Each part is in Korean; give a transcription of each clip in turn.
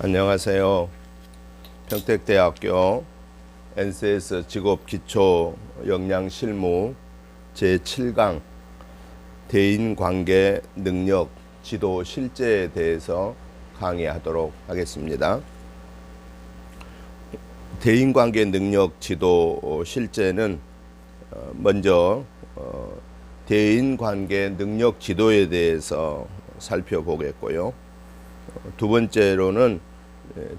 안녕하세요. 평택대학교 NCS 직업기초 역량실무 제7강 대인관계 능력 지도 실제에 대해서 강의하도록 하겠습니다. 대인관계 능력 지도 실제는 먼저 대인관계 능력 지도에 대해서 살펴보겠고요. 두 번째로는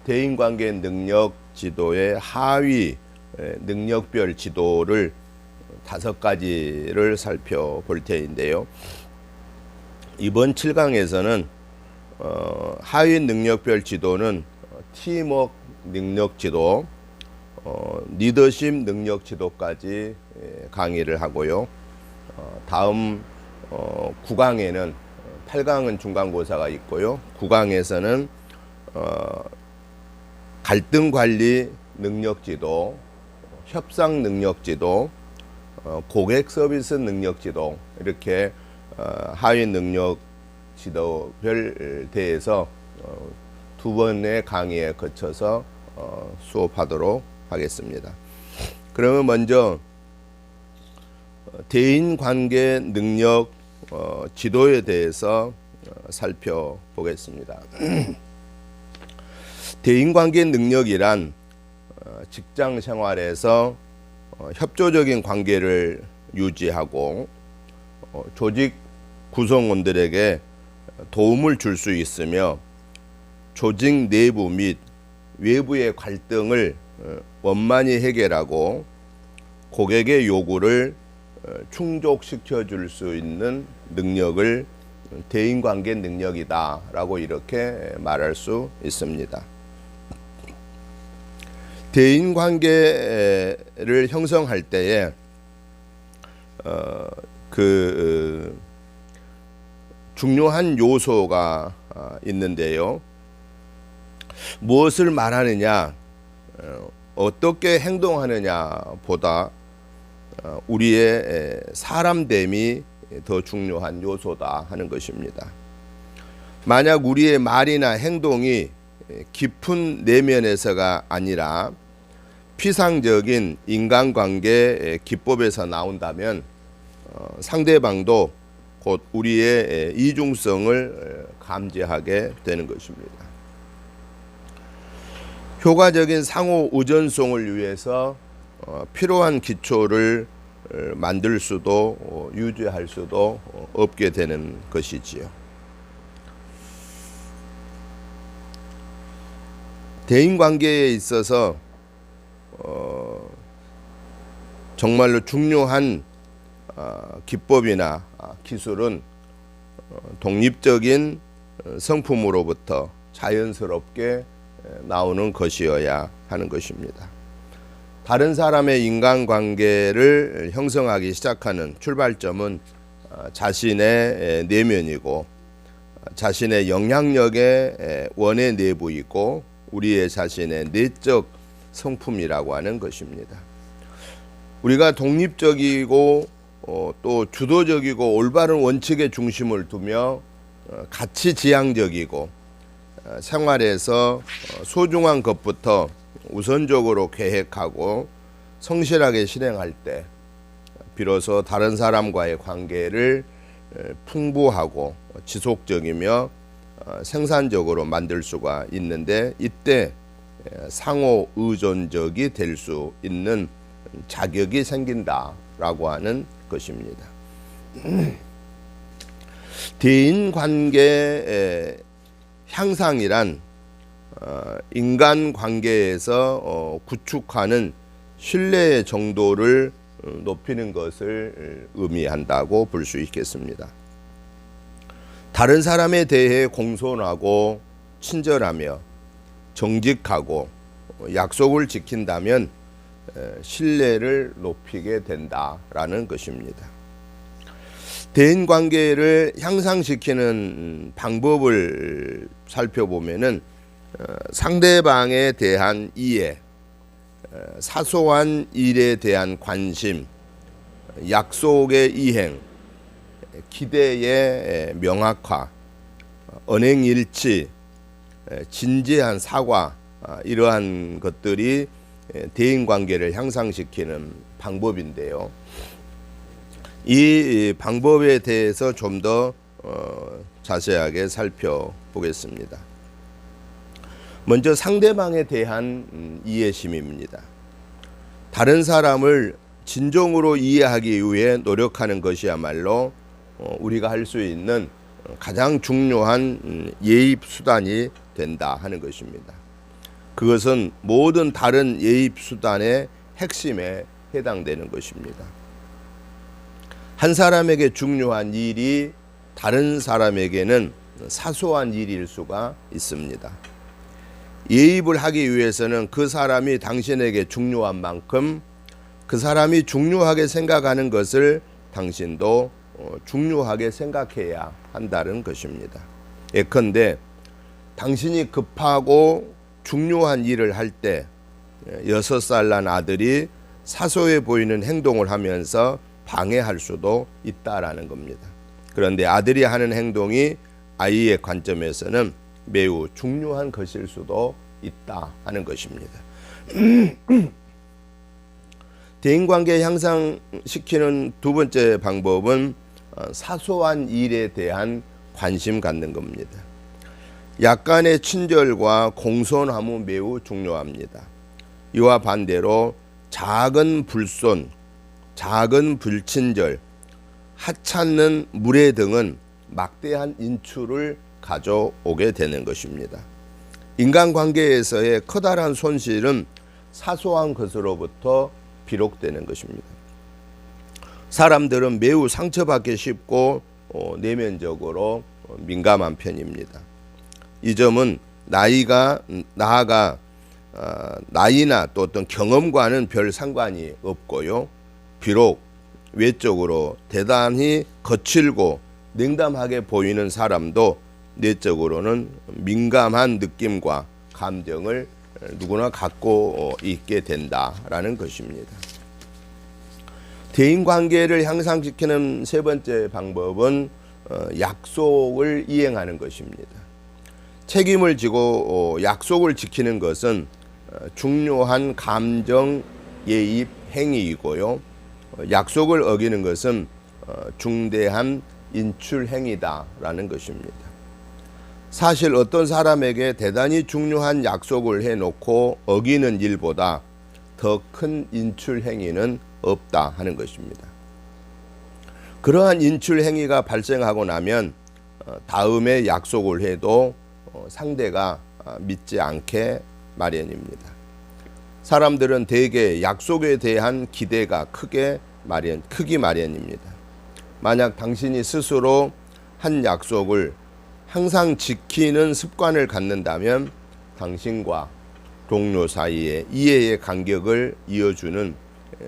대인관계 능력 지도의 하위 능력별 지도를 5가지를 살펴볼 테인데요. 이번 7강에서는 하위 능력별 지도는 팀워크 능력 지도, 리더십 능력 지도까지 강의를 하고요. 다음 9강에는 8강은 중간고사가 있고요. 9강에서는 갈등 관리 능력 지도, 협상 능력 지도, 고객 서비스 능력 지도, 이렇게 하위 능력 지도별 대해서 두 번의 강의에 거쳐서 수업하도록 하겠습니다. 그러면 먼저 대인관계 능력 지도에 대해서 살펴보겠습니다. 대인관계 능력이란 직장 생활에서 협조적인 관계를 유지하고 조직 구성원들에게 도움을 줄 수 있으며 조직 내부 및 외부의 갈등을 원만히 해결하고 고객의 요구를 충족시켜 줄 수 있는 능력을 대인관계 능력이다 라고 이렇게 말할 수 있습니다. 대인관계를 형성할 때에 중요한 요소가 있는데요. 무엇을 말하느냐, 어떻게 행동하느냐 보다 우리의 사람됨이 더 중요한 요소다 하는 것입니다. 만약 우리의 말이나 행동이 깊은 내면에서가 아니라 피상적인 인간관계 기법에서 나온다면 상대방도 곧 우리의 이중성을 감지하게 되는 것입니다. 효과적인 상호 의존성을 위해서 필요한 기초를 만들 수도 유지할 수도 없게 되는 것이지요. 대인관계에 있어서 정말로 중요한 기법이나 기술은 독립적인 성품으로부터 자연스럽게 나오는 것이어야 하는 것입니다. 다른 사람의 인간관계를 형성하기 시작하는 출발점은 자신의 내면이고 자신의 영향력의 원의 내부이고 우리의 자신의 내적 성품이라고 하는 것입니다. 우리가 독립적이고 또 주도적이고 올바른 원칙의 중심을 두며 가치지향적이고 생활에서 소중한 것부터 우선적으로 계획하고 성실하게 실행할 때 비로소 다른 사람과의 관계를 풍부하고 지속적이며 생산적으로 만들 수가 있는데 이때 상호 의존적이 될 수 있는 자격이 생긴다라고 하는 것입니다. 대인관계 향상이란 인간관계에서 구축하는 신뢰의 정도를 높이는 것을 의미한다고 볼 수 있겠습니다. 다른 사람에 대해 공손하고 친절하며 정직하고 약속을 지킨다면 신뢰를 높이게 된다라는 것입니다. 대인관계를 향상시키는 방법을 살펴보면은 상대방에 대한 이해, 사소한 일에 대한 관심, 약속의 이행, 기대의 명확화, 언행일치, 진지한 사과, 이러한 것들이 대인관계를 향상시키는 방법인데요. 이 방법에 대해서 좀 더 자세하게 살펴보겠습니다. 먼저 상대방에 대한 이해심입니다. 다른 사람을 진정으로 이해하기 위해 노력하는 것이야말로 우리가 할 수 있는 가장 중요한 예입 수단이 된다 하는 것입니다. 그것은 모든 다른 예입 수단의 핵심에 해당되는 것입니다. 한 사람에게 중요한 일이 다른 사람에게는 사소한 일일 수가 있습니다. 예입을 하기 위해서는 그 사람이 당신에게 중요한 만큼 그 사람이 중요하게 생각하는 것을 당신도 중요하게 생각해야 한다는 것입니다. 예컨대 당신이 급하고 중요한 일을 할 때 6살 난 아들이 사소해 보이는 행동을 하면서 방해할 수도 있다라는 겁니다. 그런데 아들이 하는 행동이 아이의 관점에서는 매우 중요한 것일 수도 있다 하는 것입니다. 대인관계 향상시키는 두 번째 방법은 사소한 일에 대한 관심 갖는 겁니다. 약간의 친절과 공손함은 매우 중요합니다. 이와 반대로 작은 불손, 작은 불친절, 하찮는 무례 등은 막대한 인출을 가져오게 되는 것입니다. 인간관계에서의 커다란 손실은 사소한 것으로부터 비롯되는 것입니다. 사람들은 매우 상처받기 쉽고 내면적으로 민감한 편입니다. 이 점은 나이나 또 어떤 경험과는 별 상관이 없고요. 비록 외적으로 대단히 거칠고 냉담하게 보이는 사람도 내적으로는 민감한 느낌과 감정을 누구나 갖고 있게 된다라는 것입니다. 대인관계를 향상시키는 세 번째 방법은 약속을 이행하는 것입니다. 책임을 지고 약속을 지키는 것은 중요한 감정 예입 행위이고요. 약속을 어기는 것은 중대한 인출 행위다라는 것입니다. 사실 어떤 사람에게 대단히 중요한 약속을 해놓고 어기는 일보다 더 큰 인출 행위는 없다 하는 것입니다. 그러한 인출 행위가 발생하고 나면 다음에 약속을 해도 상대가 믿지 않게 마련입니다. 사람들은 대개 약속에 대한 기대가 크기 마련입니다. 만약 당신이 스스로 한 약속을 항상 지키는 습관을 갖는다면 당신과 동료 사이에 이해의 간격을 이어주는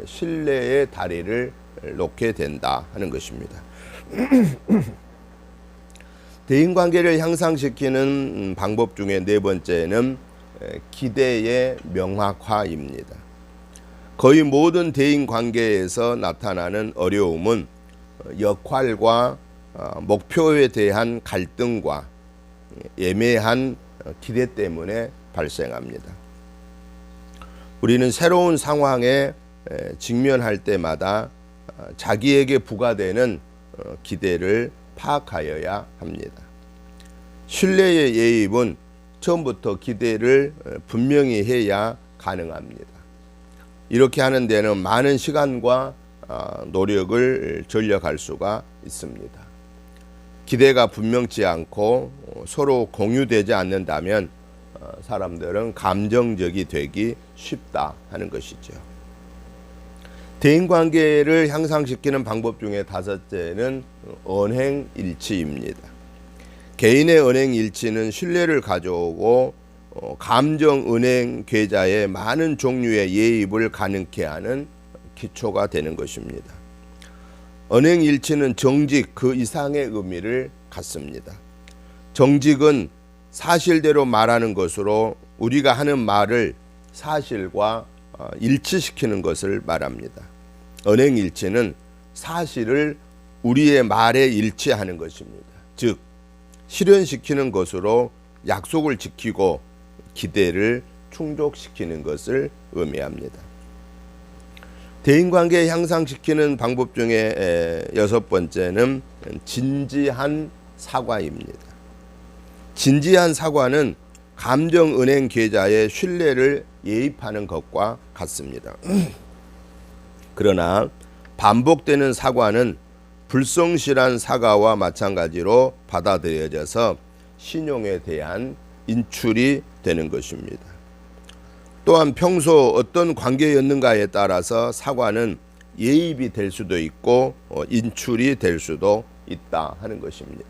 신뢰의 다리를 놓게 된다 하는 것입니다. 대인관계를 향상시키는 방법 중에 네 번째는 기대의 명확화입니다. 거의 모든 대인관계에서 나타나는 어려움은 역할과 목표에 대한 갈등과 애매한 기대 때문에 발생합니다. 우리는 새로운 상황에 직면할 때마다 자기에게 부과되는 기대를 파악하여야 합니다. 신뢰의 예입은 처음부터 기대를 분명히 해야 가능합니다. 이렇게 하는 데는 많은 시간과 노력을 절약할 수가 있습니다. 기대가 분명치 않고 서로 공유되지 않는다면 사람들은 감정적이 되기 쉽다 하는 것이죠. 대인관계를 향상시키는 방법 중에 다섯째는 언행일치입니다. 개인의 언행일치는 신뢰를 가져오고 감정 은행 계좌에 많은 종류의 예입을 가능케 하는 기초가 되는 것입니다. 언행일치는 정직 그 이상의 의미를 갖습니다. 정직은 사실대로 말하는 것으로 우리가 하는 말을 사실과 일치시키는 것을 말합니다. 언행일치는 사실을 우리의 말에 일치하는 것입니다. 즉 실현시키는 것으로 약속을 지키고 기대를 충족시키는 것을 의미합니다. 대인관계 향상시키는 방법 중에 여섯 번째는 진지한 사과입니다. 진지한 사과는 감정은행 계좌에 신뢰를 예입하는 것과 같습니다. 그러나 반복되는 사과는 불성실한 사과와 마찬가지로 받아들여져서 신용에 대한 인출이 되는 것입니다. 또한 평소 어떤 관계였는가에 따라서 사과는 예입이 될 수도 있고 인출이 될 수도 있다 하는 것입니다.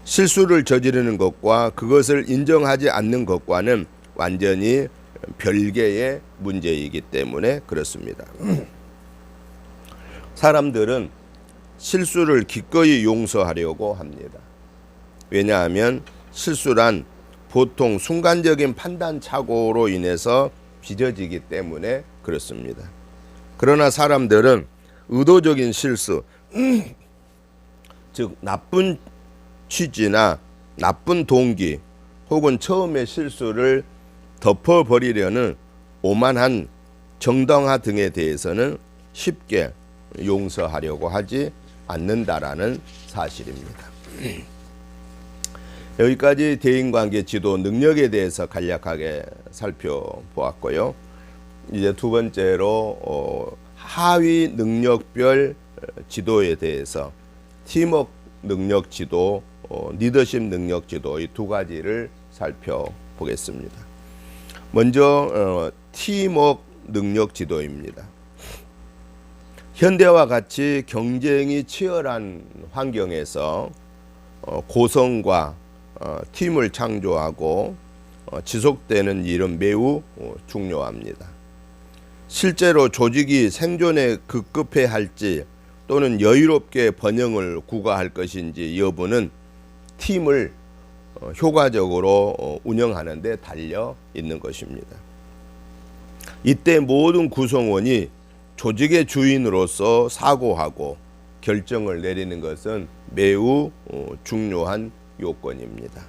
실수를 저지르는 것과 그것을 인정하지 않는 것과는 완전히 별개의 문제이기 때문에 그렇습니다. 사람들은 실수를 기꺼이 용서하려고 합니다. 왜냐하면 실수란 보통 순간적인 판단 착오로 인해서 빚어지기 때문에 그렇습니다. 그러나 사람들은 의도적인 실수, 즉 나쁜 취지나 나쁜 동기 혹은 처음의 실수를 덮어버리려는 오만한 정당화 등에 대해서는 쉽게 용서하려고 하지 않는다라는 사실입니다. 여기까지 대인관계 지도 능력에 대해서 간략하게 살펴보았고요. 이제 두 번째로 하위 능력별 지도에 대해서 팀워크 능력 지도, 리더십 능력 지도 이 두 가지를 살펴보겠습니다. 먼저 팀워크 능력 지도입니다. 현대와 같이 경쟁이 치열한 환경에서 고성과 팀을 창조하고 지속되는 일은 매우 중요합니다. 실제로 조직이 생존에 급급해 할지 또는 여유롭게 번영을 구가할 것인지 여부는 팀을 효과적으로 운영하는 데 달려 있는 것입니다. 이때 모든 구성원이 조직의 주인으로서 사고하고 결정을 내리는 것은 매우 중요한 요건입니다.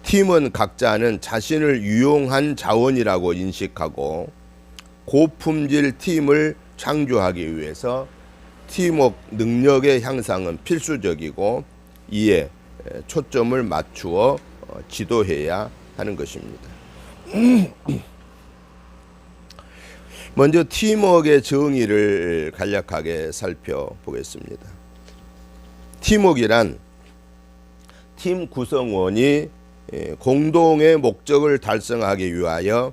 팀은 각자는 자신을 유용한 자원이라고 인식하고 고품질 팀을 창조하기 위해서 팀워크 능력의 향상은 필수적이고 이에 초점을 맞추어 지도해야 하는 것입니다. 먼저 팀워크의 정의를 간략하게 살펴보겠습니다. 팀워크란 팀 구성원이 공동의 목적을 달성하기 위하여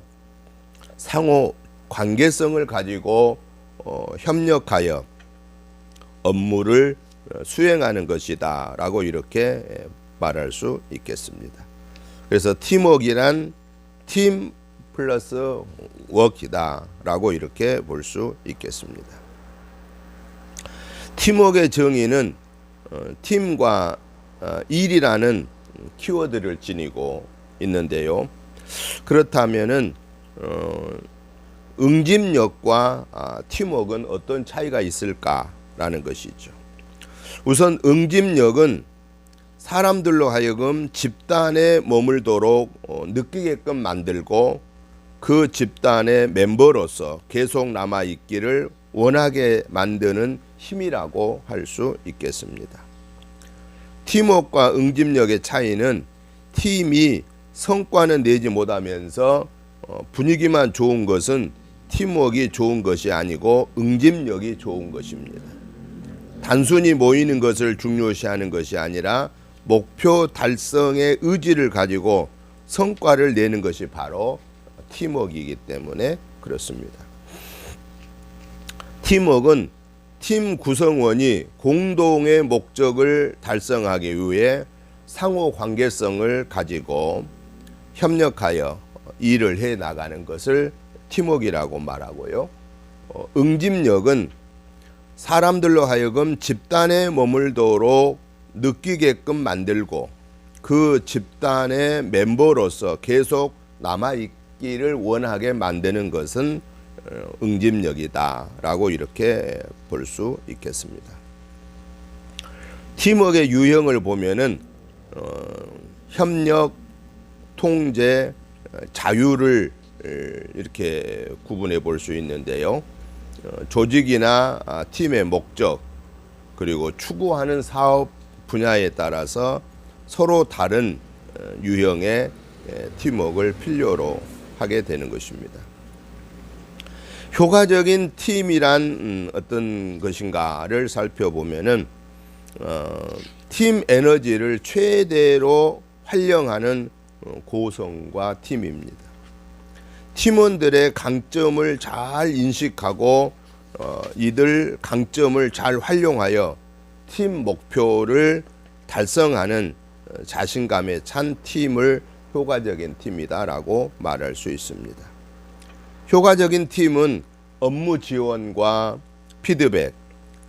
상호 관계성을 가지고 협력하여 업무를 수행하는 것이다 라고 이렇게 말할 수 있겠습니다. 그래서 팀워크란 팀 플러스 워크이다 라고 이렇게 볼 수 있겠습니다. 팀워크의 정의는 팀과 일이라는 키워드를 지니고 있는데요. 그렇다면은 응집력과 팀워크는 어떤 차이가 있을까라는 것이죠. 우선 응집력은 사람들로 하여금 집단에 머물도록 느끼게끔 만들고 그 집단의 멤버로서 계속 남아있기를 원하게 만드는 힘이라고 할 수 있겠습니다. 팀워크와 응집력의 차이는 팀이 성과는 내지 못하면서 분위기만 좋은 것은 팀워크가 좋은 것이 아니고 응집력이 좋은 것입니다. 단순히 모이는 것을 중요시하는 것이 아니라 목표 달성의 의지를 가지고 성과를 내는 것이 바로 팀워크이기 때문에 그렇습니다. 팀워크는 팀 구성원이 공동의 목적을 달성하기 위해 상호 관계성을 가지고 협력하여 일을 해 나가는 것을 팀워크라고 말하고요. 응집력은 사람들로 하여금 집단에 머물도록 느끼게끔 만들고 그 집단의 멤버로서 계속 남아있기를 원하게 만드는 것은 응집력이다 라고 이렇게 볼 수 있겠습니다. 팀워크의 유형을 보면은 협력, 통제, 자유를 이렇게 구분해 볼 수 있는데요. 조직이나 팀의 목적, 그리고 추구하는 사업 분야에 따라서 서로 다른 유형의 팀워크를 필요로 하게 되는 것입니다. 효과적인 팀이란 어떤 것인가를 살펴보면은 팀 에너지를 최대로 활용하는 구성과 팀입니다. 팀원들의 강점을 잘 인식하고 이들 강점을 잘 활용하여 팀 목표를 달성하는 자신감에 찬 팀을 효과적인 팀이다라고 말할 수 있습니다. 효과적인 팀은 업무 지원과 피드백,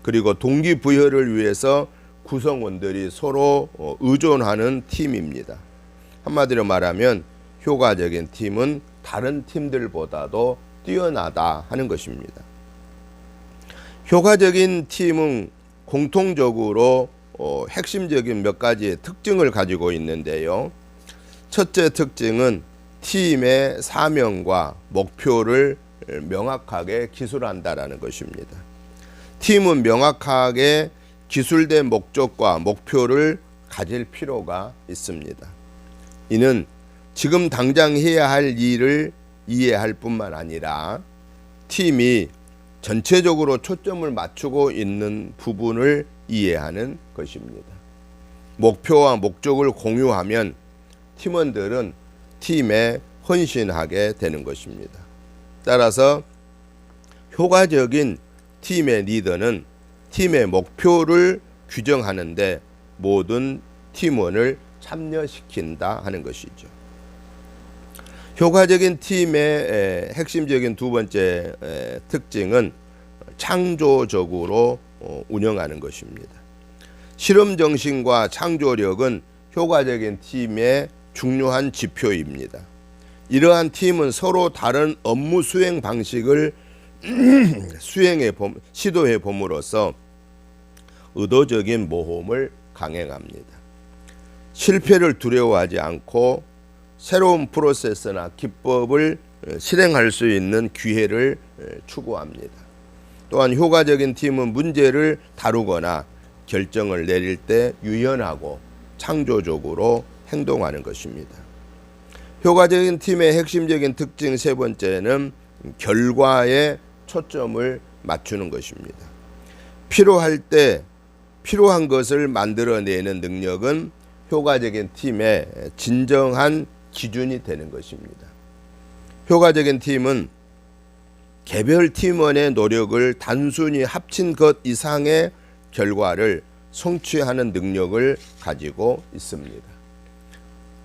그리고 동기부여를 위해서 구성원들이 서로 의존하는 팀입니다. 한마디로 말하면 효과적인 팀은 다른 팀들보다도 뛰어나다 하는 것입니다. 효과적인 팀은 공통적으로 핵심적인 몇 가지의 특징을 가지고 있는데요. 첫째 특징은 팀의 사명과 목표를 명확하게 기술한다라는 것입니다. 팀은 명확하게 기술된 목적과 목표를 가질 필요가 있습니다. 이는 지금 당장 해야 할 일을 이해할 뿐만 아니라 팀이 전체적으로 초점을 맞추고 있는 부분을 이해하는 것입니다. 목표와 목적을 공유하면 팀원들은 팀에 헌신하게 되는 것입니다. 따라서 효과적인 팀의 리더는 팀의 목표를 규정하는데 모든 팀원을 참여시킨다 하는 것이죠. 효과적인 팀의 핵심적인 두 번째 특징은 창조적으로 운영하는 것입니다. 실험 정신과 창조력은 효과적인 팀의 중요한 지표입니다. 이러한 팀은 서로 다른 업무 수행 방식을 시도해 봄으로써 의도적인 모험을 강행합니다. 실패를 두려워하지 않고 새로운 프로세스나 기법을 실행할 수 있는 기회를 추구합니다. 또한 효과적인 팀은 문제를 다루거나 결정을 내릴 때 유연하고 창조적으로 행동하는 것입니다. 효과적인 팀의 핵심적인 특징 세 번째는 결과에 초점을 맞추는 것입니다. 필요할 때 필요한 것을 만들어내는 능력은 효과적인 팀의 진정한 기준이 되는 것입니다. 효과적인 팀은 개별 팀원의 노력을 단순히 합친 것 이상의 결과를 성취하는 능력을 가지고 있습니다.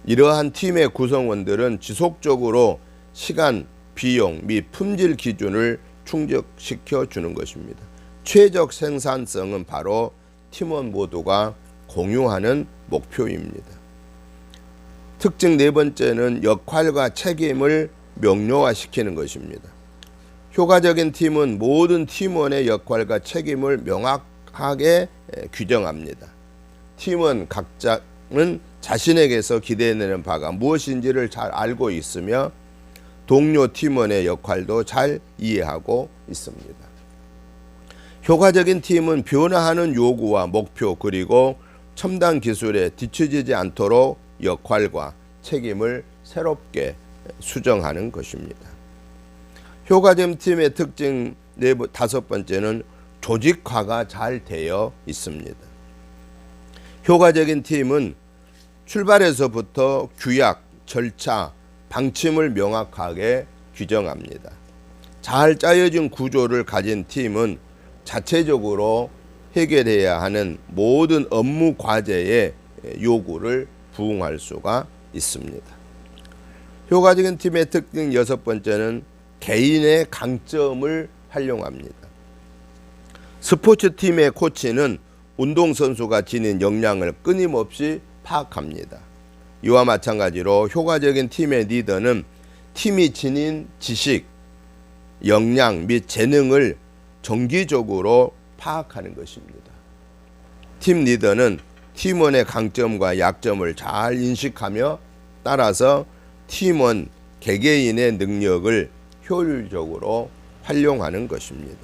이러한 팀의 구성원들은 지속적으로 시간, 비용 및 품질 기준을 충족시켜 주는 것입니다. 최적 생산성은 바로 팀원 모두가 공유하는 목표입니다. 특징 네 번째는 역할과 책임을 명료화시키는 것입니다. 효과적인 팀은 모든 팀원의 역할과 책임을 명확하게 규정합니다. 팀원 각자는 자신에게서 기대되는 바가 무엇인지를 잘 알고 있으며 동료 팀원의 역할도 잘 이해하고 있습니다. 효과적인 팀은 변화하는 요구와 목표 그리고 첨단 기술에 뒤처지지 않도록 역할과 책임을 새롭게 수정하는 것입니다. 효과적인 팀의 특징 다섯 번째는 조직화가 잘 되어 있습니다. 효과적인 팀은 출발에서부터 규약, 절차, 방침을 명확하게 규정합니다. 잘 짜여진 구조를 가진 팀은 자체적으로 해결해야 하는 모든 업무 과제의 요구를 부응할 수가 있습니다. 효과적인 팀의 특징 여섯 번째는 개인의 강점을 활용합니다. 스포츠팀의 코치는 운동선수가 지닌 역량을 끊임없이 파악합니다. 이와 마찬가지로 효과적인 팀의 리더는 팀이 지닌 지식, 역량 및 재능을 정기적으로 파악하는 것입니다. 팀 리더는 팀원의 강점과 약점을 잘 인식하며 따라서 팀원 개개인의 능력을 효율적으로 활용하는 것입니다.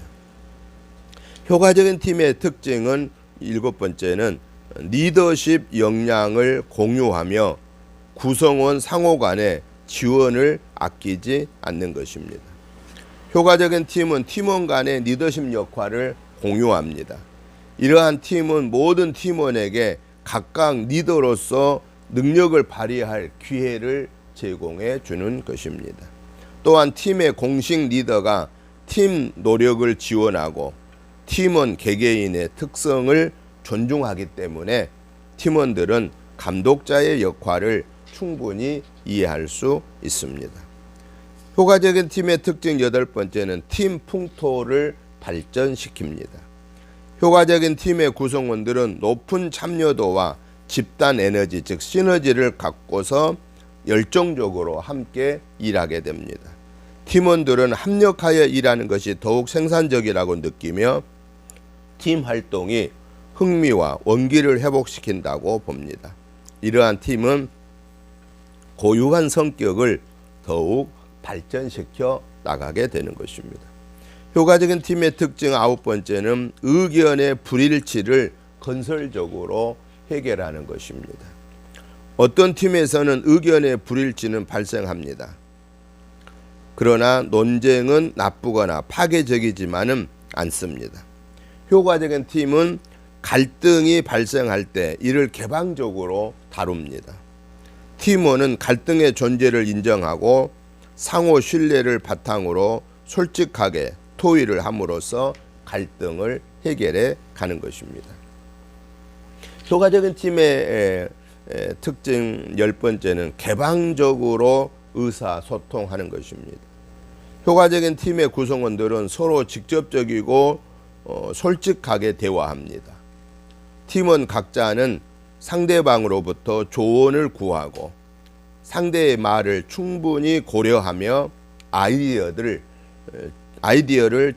효과적인 팀의 특징은 7번째는 리더십 역량을 공유하며 구성원 상호 간의 지원을 아끼지 않는 것입니다. 효과적인 팀은 팀원 간의 리더십 역할을 공유합니다. 이러한 팀은 모든 팀원에게 각각 리더로서 능력을 발휘할 기회를 제공해 주는 것입니다. 또한 팀의 공식 리더가 팀 노력을 지원하고 팀원 개개인의 특성을 존중하기 때문에 팀원들은 감독자의 역할을 충분히 이해할 수 있습니다. 효과적인 팀의 특징 8번째는 팀 풍토를 발전시킵니다. 효과적인 팀의 구성원들은 높은 참여도와 집단 에너지, 즉 시너지를 갖고서 열정적으로 함께 일하게 됩니다. 팀원들은 합력하여 일하는 것이 더욱 생산적이라고 느끼며 팀 활동이 흥미와 원기를 회복시킨다고 봅니다. 이러한 팀은 고유한 성격을 더욱 발전시켜 나가게 되는 것입니다. 효과적인 팀의 특징 9번째는 의견의 불일치를 건설적으로 해결하는 것입니다. 어떤 팀에서는 의견의 불일치는 발생합니다. 그러나 논쟁은 나쁘거나 파괴적이지만은 않습니다. 효과적인 팀은 갈등이 발생할 때 이를 개방적으로 다룹니다. 팀원은 갈등의 존재를 인정하고 상호 신뢰를 바탕으로 솔직하게 토의를 함으로써 갈등을 해결해 가는 것입니다. 효과적인 팀의 특징 10번째는 개방적으로 의사소통하는 것입니다. 효과적인 팀의 구성원들은 서로 직접적이고 솔직하게 대화합니다. 팀원 각자는 상대방으로부터 조언을 구하고 상대의 말을 충분히 고려하며 아이디어를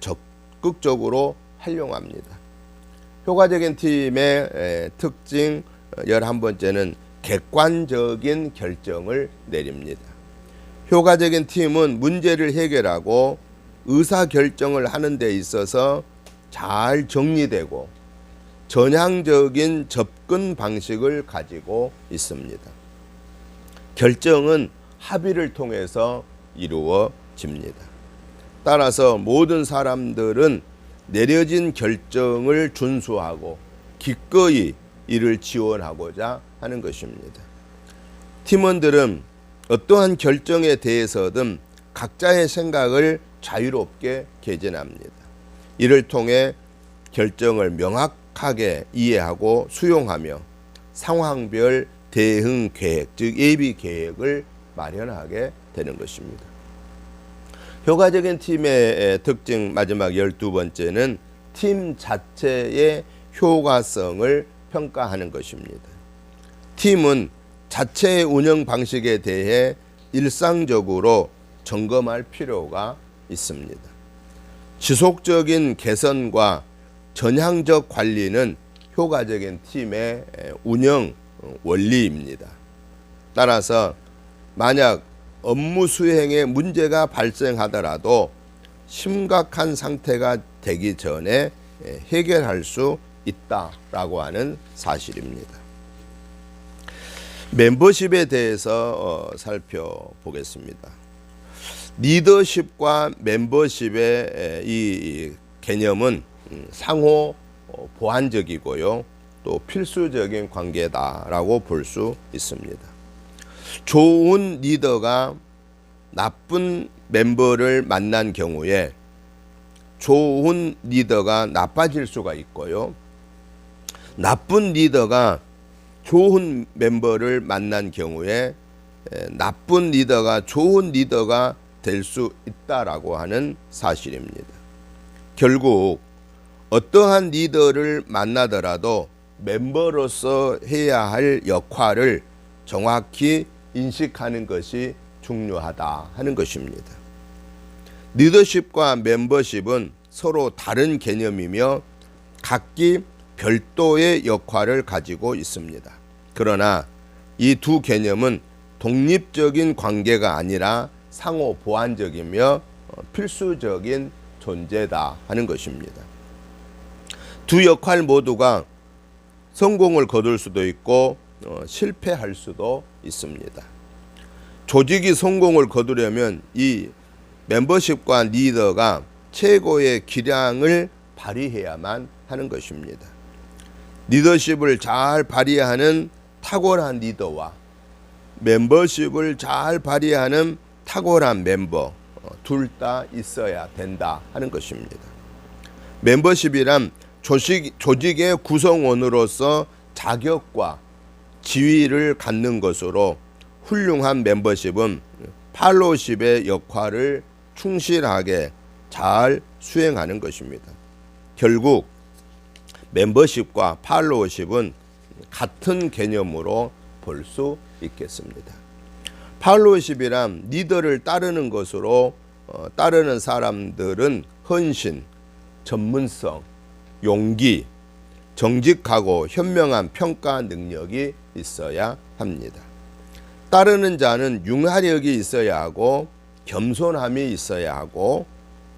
적극적으로 활용합니다. 효과적인 팀의 특징 11번째는 객관적인 결정을 내립니다. 효과적인 팀은 문제를 해결하고 의사결정을 하는 데 있어서 잘 정리되고 전향적인 접근 방식을 가지고 있습니다. 결정은 합의를 통해서 이루어집니다. 따라서 모든 사람들은 내려진 결정을 준수하고 기꺼이 이를 지원하고자 하는 것입니다. 팀원들은 어떠한 결정에 대해서든 각자의 생각을 자유롭게 개진합니다. 이를 통해 결정을 명확하게 이해하고 수용하며 상황별 대응 계획, 즉 예비 계획을 마련하게 되는 것입니다. 효과적인 팀의 특징 마지막 12번째는 팀 자체의 효과성을 평가하는 것입니다. 팀은 자체의 운영 방식에 대해 일상적으로 점검할 필요가 있습니다. 지속적인 개선과 전향적 관리는 효과적인 팀의 운영 원리입니다. 따라서 만약 업무 수행에 문제가 발생하더라도 심각한 상태가 되기 전에 해결할 수 있다라고 하는 사실입니다. 멤버십에 대해서 살펴보겠습니다. 리더십과 멤버십의 이 개념은 상호 보완적이고요, 또 필수적인 관계다라고 볼 수 있습니다. 좋은 리더가 나쁜 멤버를 만난 경우에 좋은 리더가 나빠질 수가 있고요, 나쁜 리더가 좋은 멤버를 만난 경우에 나쁜 리더가 좋은 리더가 될 수 있다라고 하는 사실입니다. 결국 어떠한 리더를 만나더라도 멤버로서 해야 할 역할을 정확히 인식하는 것이 중요하다 하는 것입니다. 리더십과 멤버십은 서로 다른 개념이며 각기 별도의 역할을 가지고 있습니다. 그러나 이 두 개념은 독립적인 관계가 아니라 상호 보완적이며 필수적인 존재다 하는 것입니다. 두 역할 모두가 성공을 거둘 수도 있고 실패할 수도 있습니다. 조직이 성공을 거두려면 이 멤버십과 리더가 최고의 기량을 발휘해야만 하는 것입니다. 리더십을 잘 발휘하는 탁월한 리더와 멤버십을 잘 발휘하는 탁월한 멤버 둘 다 있어야 된다 하는 것입니다. 멤버십이란 조직의 구성원으로서 자격과 지위를 갖는 것으로 훌륭한 멤버십은 팔로우십의 역할을 충실하게 잘 수행하는 것입니다. 결국 멤버십과 팔로우십은 같은 개념으로 볼 수 있겠습니다. 팔로우십이란 리더를 따르는 것으로 따르는 사람들은 헌신, 전문성, 용기, 정직하고 현명한 평가 능력이 있어야 합니다. 따르는 자는 융화력이 있어야 하고 겸손함이 있어야 하고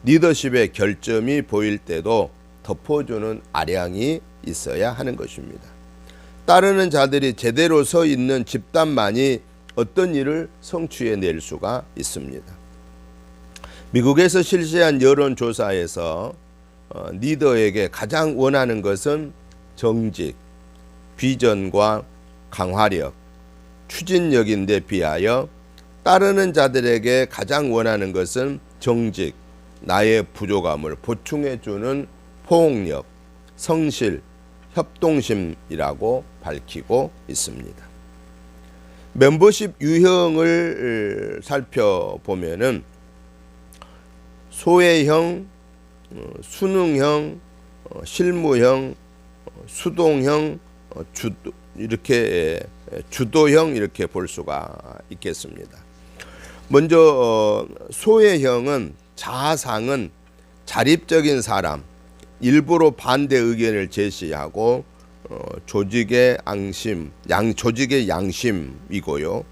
리더십의 결점이 보일 때도 덮어주는 아량이 있어야 하는 것입니다. 따르는 자들이 제대로 서 있는 집단만이 어떤 일을 성취해낼 수가 있습니다. 미국에서 실시한 여론조사에서 리더에게 가장 원하는 것은 정직, 비전과 강화력, 추진력인데 비하여 따르는 자들에게 가장 원하는 것은 정직, 나의 부족함을 보충해주는 포용력, 성실, 협동심이라고 밝히고 있습니다. 멤버십 유형을 살펴보면은 소외형, 수능형, 실무형, 수동형, 주도형 이렇게 볼 수가 있겠습니다. 먼저 소외형은 자아상은 자립적인 사람, 일부러 반대 의견을 제시하고 조직의 양심이고요.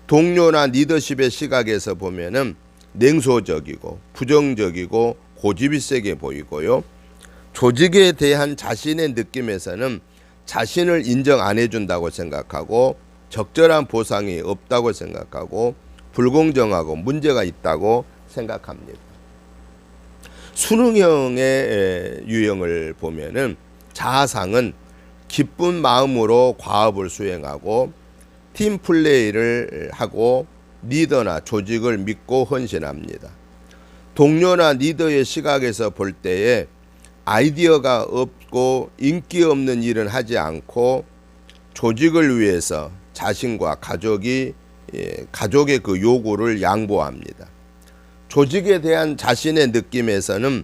동료나 리더십의 시각에서 보면은 냉소적이고 부정적이고 고집이 세게 보이고요. 조직에 대한 자신의 느낌에서는 자신을 인정 안 해준다고 생각하고 적절한 보상이 없다고 생각하고 불공정하고 문제가 있다고 생각합니다. 수능형의 유형을 보면은 자아상은 기쁜 마음으로 과업을 수행하고 팀 플레이를 하고 리더나 조직을 믿고 헌신합니다. 동료나 리더의 시각에서 볼 때에 아이디어가 없고 인기 없는 일은 하지 않고 조직을 위해서 자신과 가족의 그 요구를 양보합니다. 조직에 대한 자신의 느낌에서는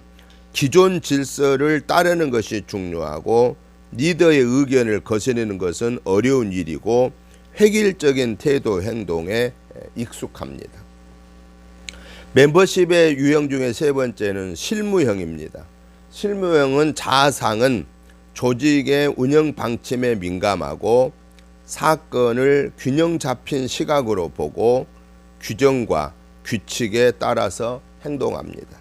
기존 질서를 따르는 것이 중요하고 리더의 의견을 거스르는 것은 어려운 일이고 획일적인 태도 행동에 익숙합니다. 멤버십의 유형 중에 세 번째는 실무형입니다. 실무형은 자아상은 조직의 운영 방침에 민감하고 사건을 균형 잡힌 시각으로 보고 규정과 규칙에 따라서 행동합니다.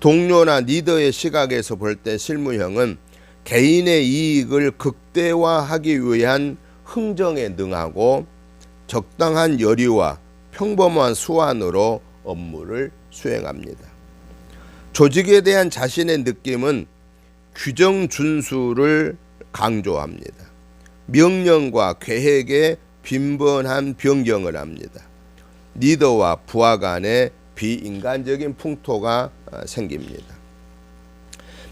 동료나 리더의 시각에서 볼 때 실무형은 개인의 이익을 극대화하기 위한 흥정에 능하고 적당한 여리와 평범한 수완으로 업무를 수행합니다. 조직에 대한 자신의 느낌은 규정 준수를 강조합니다. 명령과 계획에 빈번한 변경을 합니다. 리더와 부하 간에 비인간적인 풍토가 생깁니다.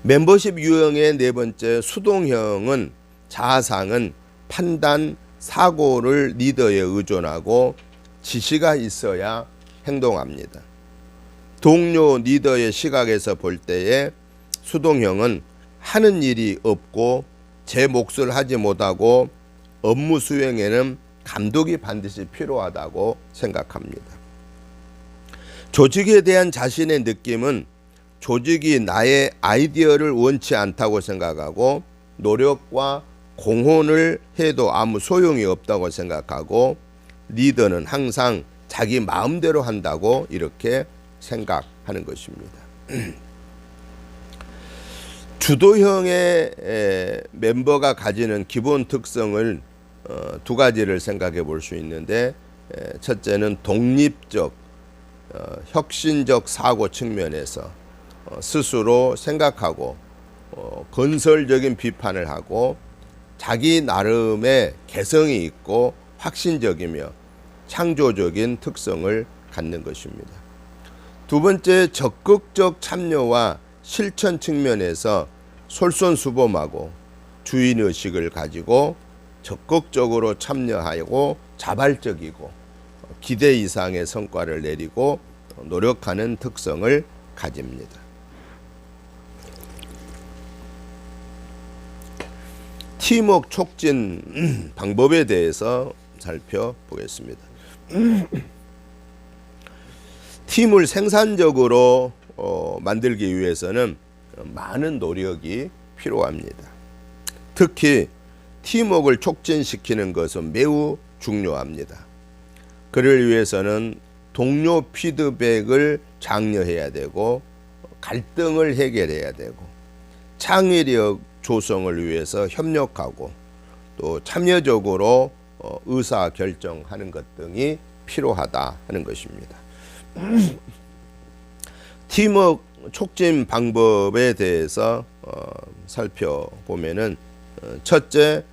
멤버십 유형의 네 번째 수동형은 자아상은 판단, 사고를 리더에 의존하고 지시가 있어야 행동합니다. 동료 리더의 시각에서 볼 때에 수동형은 하는 일이 없고 제 몫을 하지 못하고 업무 수행에는 감독이 반드시 필요하다고 생각합니다. 조직에 대한 자신의 느낌은 조직이 나의 아이디어를 원치 않다고 생각하고 노력과 공헌을 해도 아무 소용이 없다고 생각하고 리더는 항상 자기 마음대로 한다고 이렇게 생각하는 것입니다. 주도형의 멤버가 가지는 기본 특성을 두 가지를 생각해 볼 수 있는데, 첫째는 독립적, 혁신적 사고 측면에서 스스로 생각하고 건설적인 비판을 하고 자기 나름의 개성이 있고 확신적이며 창조적인 특성을 갖는 것입니다. 두 번째, 적극적 참여와 실천 측면에서 솔선수범하고 주인의식을 가지고 적극적으로 참여하고 자발적이고 기대 이상의 성과를 내리고 노력하는 특성을 가집니다. 팀워크 촉진 방법에 대해서 살펴보겠습니다. 팀을 생산적으로 만들기 위해서는 많은 노력이 필요합니다. 특히 팀워크를 촉진시키는 것은 매우 중요합니다. 그를 위해서는 동료 피드백을 장려해야 되고 갈등을 해결해야 되고 창의력 조성을 위해서 협력하고 또 참여적으로 의사 결정하는 것 등이 필요하다 하는 것입니다. 팀워크 촉진 방법에 대해서 살펴보면은, 첫째,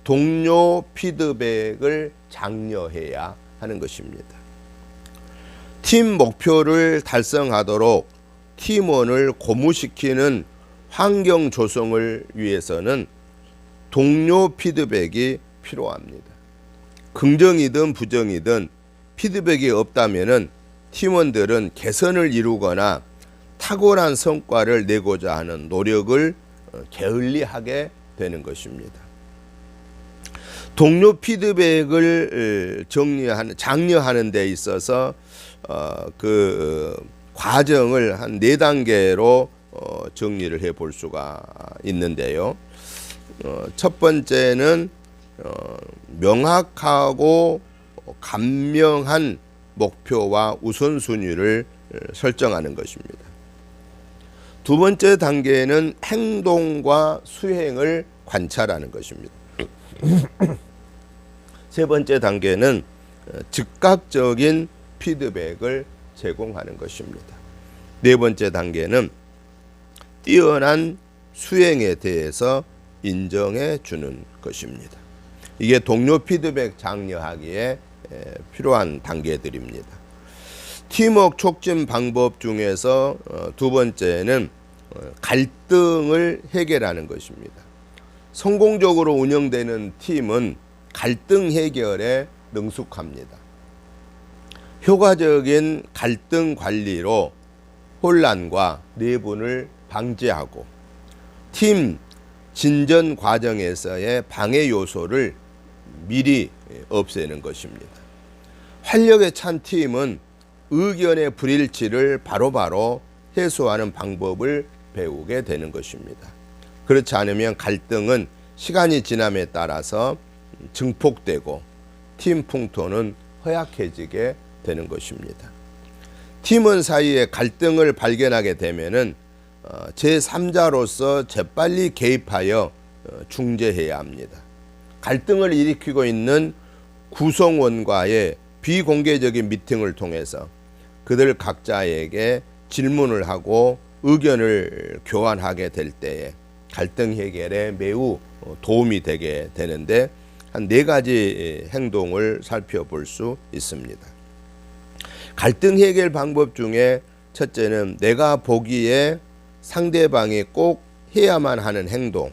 동료 피드백을 장려해야 하는 것입니다. 팀 목표를 달성하도록 팀원을 고무시키는 환경 조성을 위해서는 동료 피드백이 필요합니다. 긍정이든 부정이든 피드백이 없다면은 팀원들은 개선을 이루거나 탁월한 성과를 내고자 하는 노력을 게을리하게 되는 것입니다. 동료 피드백을 장려하는 데 있어서 그 과정을 한 4단계로 정리를 해 볼 수가 있는데요. 첫 번째는 명확하고 간명한 목표와 우선순위를 설정하는 것입니다. 두 번째 단계는 행동과 수행을 관찰하는 것입니다. 세 번째 단계는 즉각적인 피드백을 제공하는 것입니다. 네 번째 단계는 뛰어난 수행에 대해서 인정해 주는 것입니다. 이게 동료 피드백 장려하기에 필요한 단계들입니다. 팀워크 촉진 방법 중에서 두 번째는 갈등을 해결하는 것입니다. 성공적으로 운영되는 팀은 갈등 해결에 능숙합니다. 효과적인 갈등 관리로 혼란과 내분을 방지하고 팀 진전 과정에서의 방해 요소를 미리 없애는 것입니다. 활력에 찬 팀은 의견의 불일치를 바로바로 해소하는 방법을 배우게 되는 것입니다. 그렇지 않으면 갈등은 시간이 지남에 따라서 증폭되고 팀 풍토는 허약해지게 되는 것입니다. 팀원 사이에 갈등을 발견하게 되면은 제3자로서 재빨리 개입하여 중재해야 합니다. 갈등을 일으키고 있는 구성원과의 비공개적인 미팅을 통해서 그들 각자에게 질문을 하고 의견을 교환하게 될 때에 갈등 해결에 매우 도움이 되게 되는데, 한 4가지 행동을 살펴볼 수 있습니다. 갈등 해결 방법 중에 첫째는 내가 보기에 상대방이 꼭 해야만 하는 행동을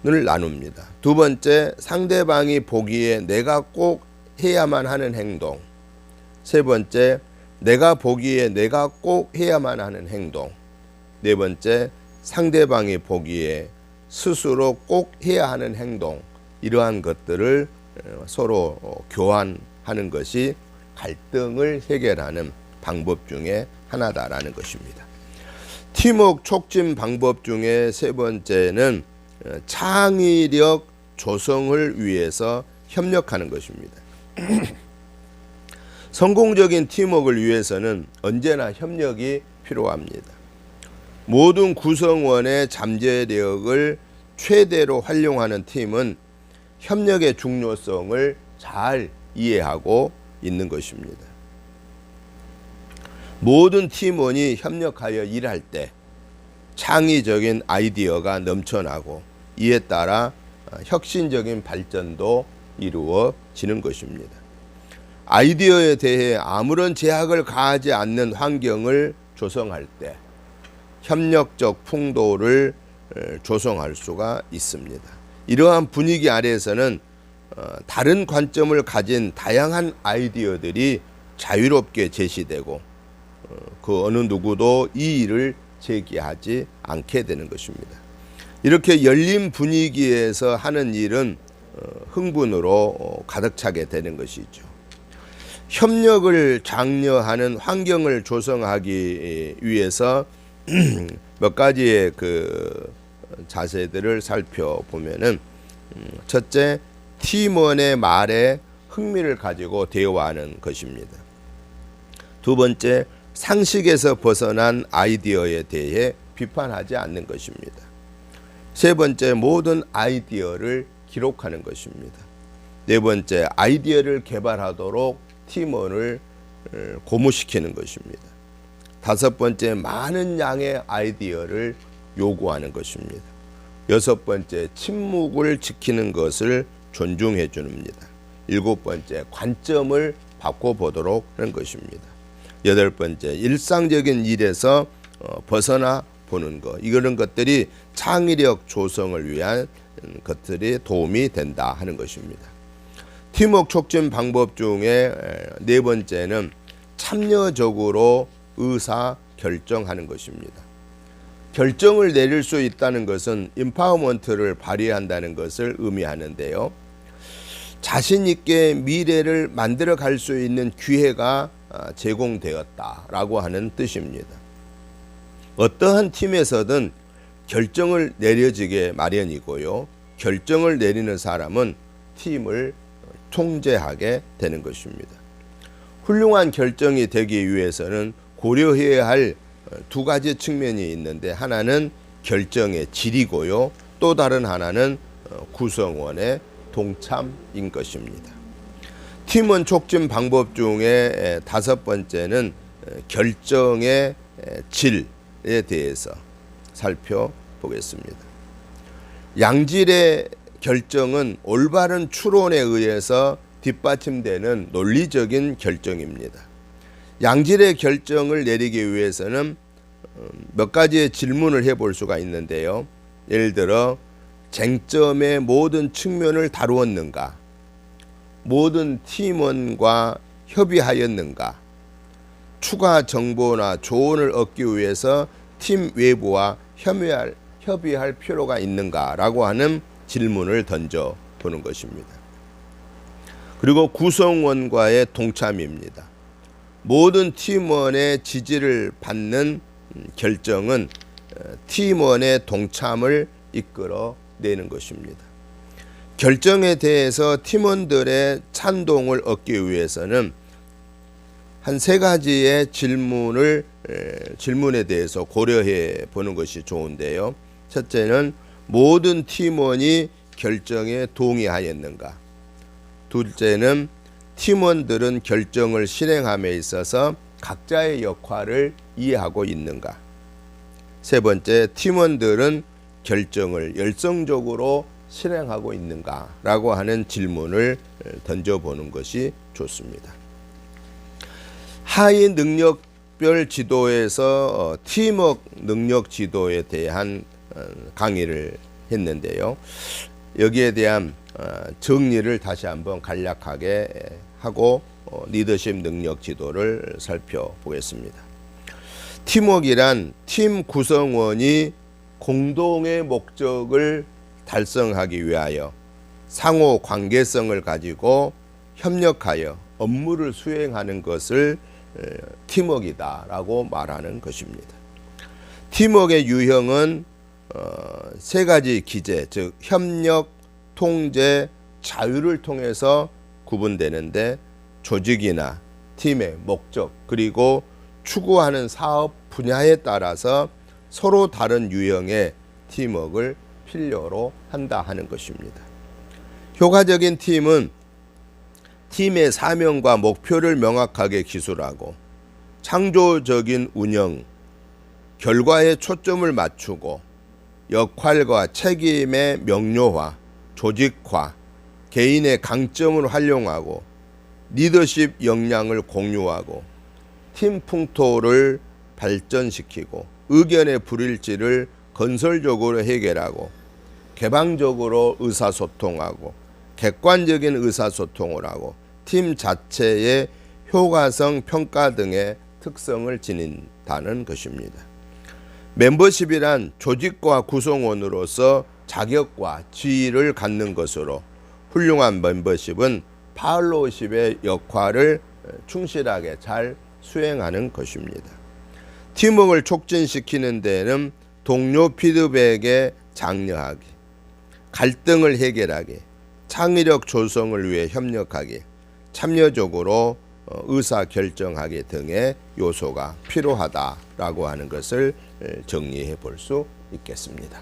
나눕니다. 두 번째, 상대방이 보기에 내가 꼭 해야만 하는 행동. 세 번째, 내가 보기에 내가 꼭 해야만 하는 행동. 네 번째, 상대방이 보기에 스스로 꼭 해야 하는 행동. 이러한 것들을 서로 교환하는 것이 갈등을 해결하는 방법 중에 하나다라는 것입니다. 팀워크 촉진 방법 중에 세 번째는 창의력 조성을 위해서 협력하는 것입니다. 성공적인 팀워크를 위해서는 언제나 협력이 필요합니다. 모든 구성원의 잠재력을 최대로 활용하는 팀은 협력의 중요성을 잘 이해하고 있는 것입니다. 모든 팀원이 협력하여 일할 때 창의적인 아이디어가 넘쳐나고 이에 따라 혁신적인 발전도 이루어지는 것입니다. 아이디어에 대해 아무런 제약을 가하지 않는 환경을 조성할 때 협력적 풍도를 조성할 수가 있습니다. 이러한 분위기 아래에서는 다른 관점을 가진 다양한 아이디어들이 자유롭게 제시되고 그 어느 누구도 이의를 제기하지 않게 되는 것입니다. 이렇게 열린 분위기에서 하는 일은 흥분으로 가득 차게 되는 것이죠. 협력을 장려하는 환경을 조성하기 위해서 몇 가지의 그 자세들을 살펴보면은 첫째, 팀원의 말에 흥미를 가지고 대화하는 것입니다. 두 번째, 상식에서 벗어난 아이디어에 대해 비판하지 않는 것입니다. 세 번째, 모든 아이디어를 기록하는 것입니다. 네 번째, 아이디어를 개발하도록 팀원을 고무시키는 것입니다. 다섯 번째, 많은 양의 아이디어를 요구하는 것입니다. 여섯 번째, 침묵을 지키는 것을 존중해 줍니다. 일곱 번째, 관점을 바꿔보도록 하는 것입니다. 여덟 번째, 일상적인 일에서 벗어나 보는 것. 이런 것들이 창의력 조성을 위한 것들이 도움이 된다 하는 것입니다. 팀워크 촉진 방법 중에 네 번째는 참여적으로 의사 결정하는 것입니다. 결정을 내릴 수 있다는 것은 임파워먼트를 발휘한다는 것을 의미하는데요. 자신 있게 미래를 만들어 갈 수 있는 기회가 제공되었다라고 하는 뜻입니다. 어떠한 팀에서든 결정을 내려지게 마련이고요. 결정을 내리는 사람은 팀을 통제하게 되는 것입니다. 훌륭한 결정이 되기 위해서는 고려해야 할 두 가지 측면이 있는데, 하나는 결정의 질이고요. 또 다른 하나는 구성원의 동참인 것입니다. 팀원 촉진 방법 중에 다섯 번째는 결정의 질에 대해서 살펴보겠습니다. 양질의 결정은 올바른 추론에 의해서 뒷받침되는 논리적인 결정입니다. 양질의 결정을 내리기 위해서는 몇 가지의 질문을 해볼 수가 있는데요. 예를 들어, 쟁점의 모든 측면을 다루었는가? 모든 팀원과 협의하였는가? 추가 정보나 조언을 얻기 위해서 팀 외부와 협의할 필요가 있는가라고 하는 질문을 던져보는 것입니다. 그리고 구성원과의 동참입니다. 모든 팀원의 지지를 받는 결정은 팀원의 동참을 이끌어내는 것입니다. 결정에 대해서 팀원들의 찬동을 얻기 위해서는 한 세 가지의 질문에 대해서 고려해 보는 것이 좋은데요. 첫째는 모든 팀원이 결정에 동의하였는가? 둘째는 팀원들은 결정을 실행함에 있어서 각자의 역할을 이해하고 있는가? 세 번째, 팀원들은 결정을 열성적으로 실행하고 있는가? 라고 하는 질문을 던져보는 것이 좋습니다. 하위 능력별 지도에서 팀워크 능력 지도에 대한 강의를 했는데요. 여기에 대한 정리를 다시 한번 간략하게 하고 리더십 능력 지도를 살펴보겠습니다. 팀워크란 팀 구성원이 공동의 목적을 달성하기 위하여 상호 관계성을 가지고 협력하여 업무를 수행하는 것을 팀워크이다라고 말하는 것입니다. 팀워크의 유형은 세 가지 기제, 즉 협력, 통제, 자유를 통해서 구분되는데 조직이나 팀의 목적 그리고 추구하는 사업 분야에 따라서 서로 다른 유형의 팀워크를 필요로 한다 하는 것입니다. 효과적인 팀은 팀의 사명과 목표를 명확하게 기술하고 창조적인 운영, 결과에 초점을 맞추고 역할과 책임의 명료화, 조직화, 개인의 강점을 활용하고 리더십 역량을 공유하고 팀 풍토를 발전시키고 의견의 불일치를 건설적으로 해결하고 개방적으로 의사소통하고 객관적인 의사소통을 하고 팀 자체의 효과성 평가 등의 특성을 지닌다는 것입니다. 멤버십이란 조직과 구성원으로서 자격과 지위를 갖는 것으로 훌륭한 멤버십은 팔로우십의 역할을 충실하게 잘 수행하는 것입니다. 팀워크를 촉진시키는 데는 동료 피드백에 장려하기, 갈등을 해결하기, 창의력 조성을 위해 협력하기, 참여적으로 의사결정하기 등의 요소가 필요하다라고 하는 것을 정리해 볼 수 있겠습니다.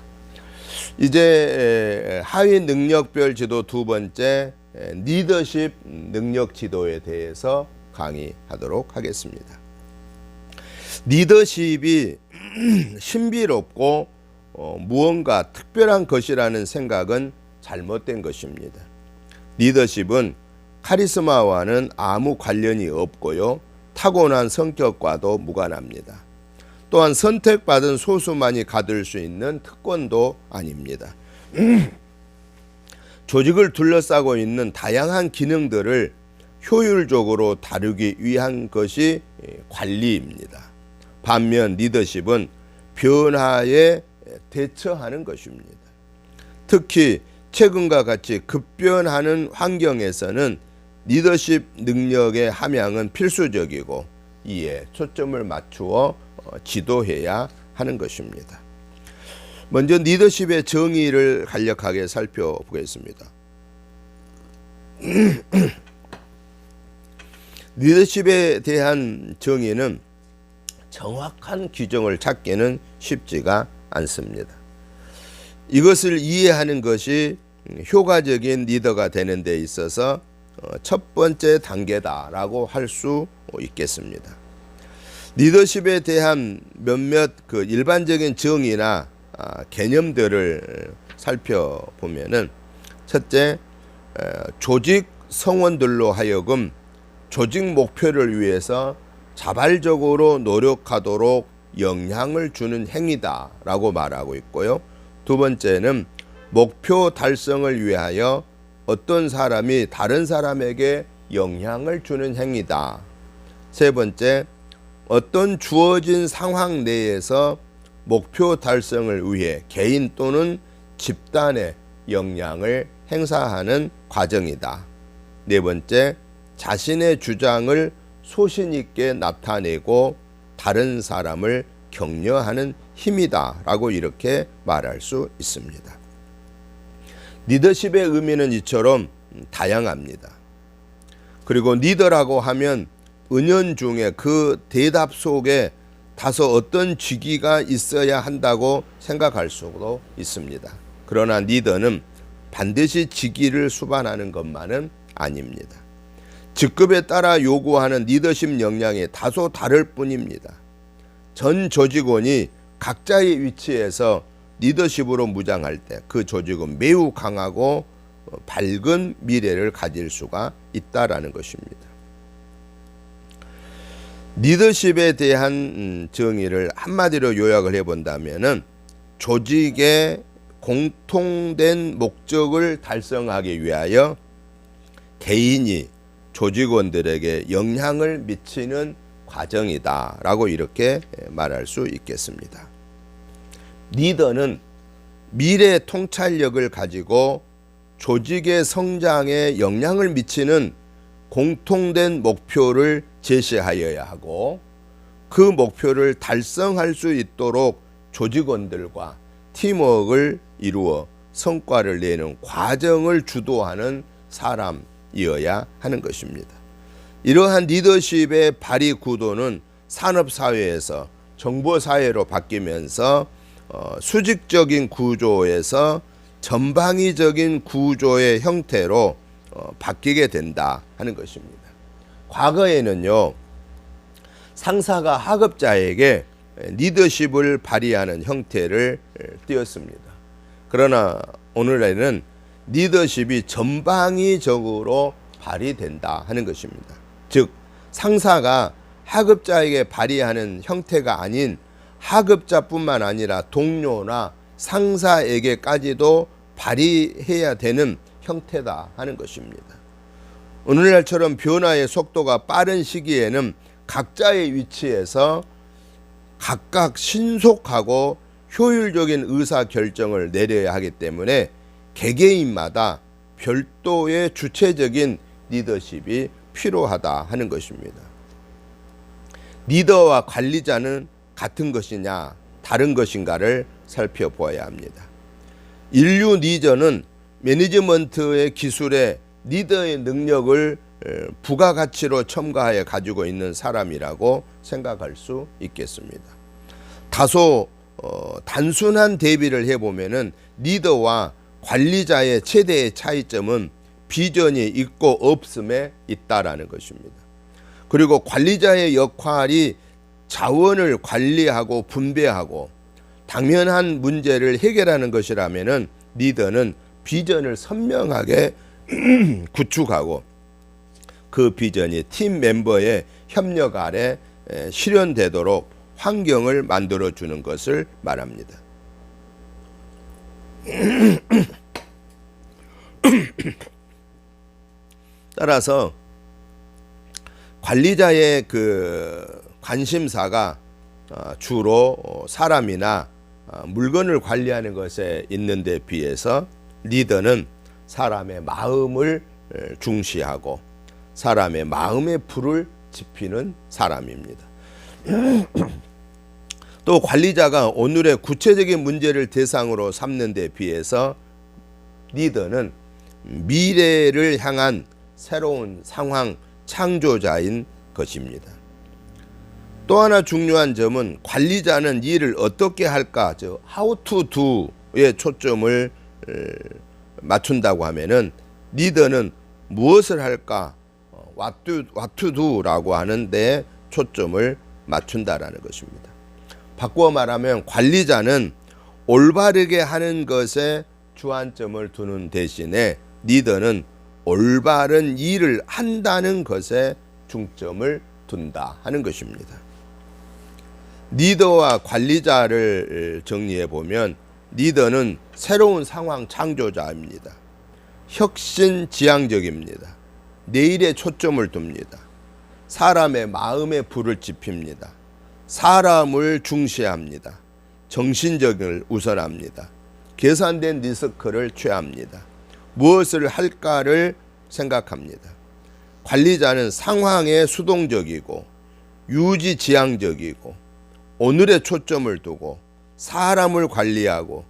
이제 하위 능력별 지도 두 번째 리더십 능력 지도에 대해서 강의하도록 하겠습니다. 리더십이 신비롭고 무언가 특별한 것이라는 생각은 잘못된 것입니다. 리더십은 카리스마와는 아무 관련이 없고요. 타고난 성격과도 무관합니다. 또한 선택받은 소수만이 가질 수 있는 특권도 아닙니다. 조직을 둘러싸고 있는 다양한 기능들을 효율적으로 다루기 위한 것이 관리입니다. 반면 리더십은 변화에 대처하는 것입니다. 특히 최근과 같이 급변하는 환경에서는 리더십 능력의 함양은 필수적이고 이에 초점을 맞추어 지도해야 하는 것입니다. 먼저 리더십의 정의를 간략하게 살펴보겠습니다. 리더십에 대한 정의는 정확한 규정을 찾기는 쉽지가 않습니다. 이것을 이해하는 것이 효과적인 리더가 되는 데 있어서 첫 번째 단계다라고 할 수 있겠습니다. 리더십에 대한 몇몇 일반적인 정의나 개념들을 살펴보면은 첫째, 조직 성원들로 하여금 조직 목표를 위해서 자발적으로 노력하도록 영향을 주는 행위다라고 말하고 있고요. 두 번째는 목표 달성을 위하여 어떤 사람이 다른 사람에게 영향을 주는 행위다. 세 번째, 어떤 주어진 상황 내에서 목표 달성을 위해 개인 또는 집단의 영향을 행사하는 과정이다. 네 번째, 자신의 주장을 소신 있게 나타내고 다른 사람을 격려하는 힘이다 라고 이렇게 말할 수 있습니다. 리더십의 의미는 이처럼 다양합니다. 그리고 리더라고 하면 은연중에 그 대답 속에 다소 어떤 직위가 있어야 한다고 생각할 수도 있습니다. 그러나 리더는 반드시 직위를 수반하는 것만은 아닙니다. 직급에 따라 요구하는 리더십 역량이 다소 다를 뿐입니다. 전 조직원이 각자의 위치에서 리더십으로 무장할 때 그 조직은 매우 강하고 밝은 미래를 가질 수가 있다라는 것입니다. 리더십에 대한 정의를 한마디로 요약을 해본다면은 조직의 공통된 목적을 달성하기 위하여 개인이 조직원들에게 영향을 미치는 과정이다 라고 이렇게 말할 수 있겠습니다. 리더는 미래 통찰력을 가지고 조직의 성장에 영향을 미치는 공통된 목표를 제시하여야 하고 그 목표를 달성할 수 있도록 조직원들과 팀워크를 이루어 성과를 내는 과정을 주도하는 사람이어야 하는 것입니다. 이러한 리더십의 발휘 구도는 산업사회에서 정보사회로 바뀌면서 수직적인 구조에서 전방위적인 구조의 형태로 바뀌게 된다 하는 것입니다. 과거에는요, 상사가 하급자에게 리더십을 발휘하는 형태를 띄었습니다. 그러나 오늘날에는 리더십이 전방위적으로 발휘된다 하는 것입니다. 즉, 상사가 하급자에게 발휘하는 형태가 아닌 하급자뿐만 아니라 동료나 상사에게까지도 발휘해야 되는 형태다 하는 것입니다. 오늘날처럼 변화의 속도가 빠른 시기에는 각자의 위치에서 각각 신속하고 효율적인 의사결정을 내려야 하기 때문에 개개인마다 별도의 주체적인 리더십이 필요하다 하는 것입니다. 리더와 관리자는 같은 것이냐 다른 것인가를 살펴보아야 합니다. 인류 리더는 매니지먼트의 기술에 리더의 능력을 부가가치로 첨가하여 가지고 있는 사람이라고 생각할 수 있겠습니다. 다소 단순한 대비를 해보면 리더와 관리자의 최대의 차이점은 비전이 있고 없음에 있다라는 것입니다. 그리고 관리자의 역할이 자원을 관리하고 분배하고 당면한 문제를 해결하는 것이라면 리더는 비전을 선명하게 구축하고 그 비전이 팀 멤버의 협력 아래 실현되도록 환경을 만들어주는 것을 말합니다. 따라서 관리자의 그 관심사가 주로 사람이나 물건을 관리하는 것에 있는 데 비해서 리더는 사람의 마음을 중시하고 사람의 마음의 불을 지피는 사람입니다. 또 관리자가 오늘의 구체적인 문제를 대상으로 삼는 데 비해서 리더는 미래를 향한 새로운 상황 창조자인 것입니다. 또 하나 중요한 점은 관리자는 일을 어떻게 할까, 즉 how to do에 초점을 맞춘다고 하면은 리더는 무엇을 할까, what to do라고 하는 데 초점을 맞춘다라는 것입니다. 바꾸어 말하면 관리자는 올바르게 하는 것에 주안점을 두는 대신에 리더는 올바른 일을 한다는 것에 중점을 둔다 하는 것입니다. 리더와 관리자를 정리해 보면 리더는 새로운 상황 창조자입니다. 혁신지향적입니다. 내일에 초점을 둡니다. 사람의 마음에 불을 지핍니다. 사람을 중시합니다. 정신적을 우선합니다. 계산된 리스크를 취합니다. 무엇을 할까를 생각합니다. 관리자는 상황에 수동적이고 유지지향적이고 오늘에 초점을 두고 사람을 관리하고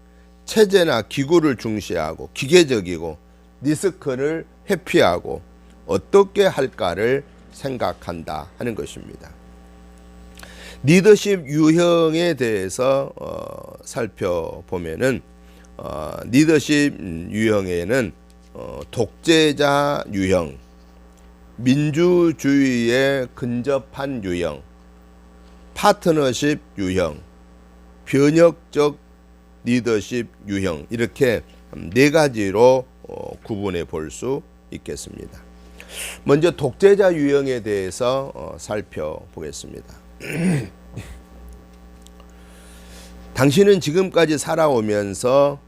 체제나 기구를 중시하고 기계적이고 리스크를 회피하고 어떻게 할까를 생각한다 하는 것입니다. 리더십 유형에 대해서 살펴보면은 리더십 유형에는 독재자 유형, 민주주의에 근접한 유형, 파트너십 유형, 변혁적 리더십 유형, 이렇게 네 가지로 구분해 볼 수 있겠습니다. 먼저 독재자 유형에 대해서 살펴보겠습니다. 당신은 지금까지 살아오면서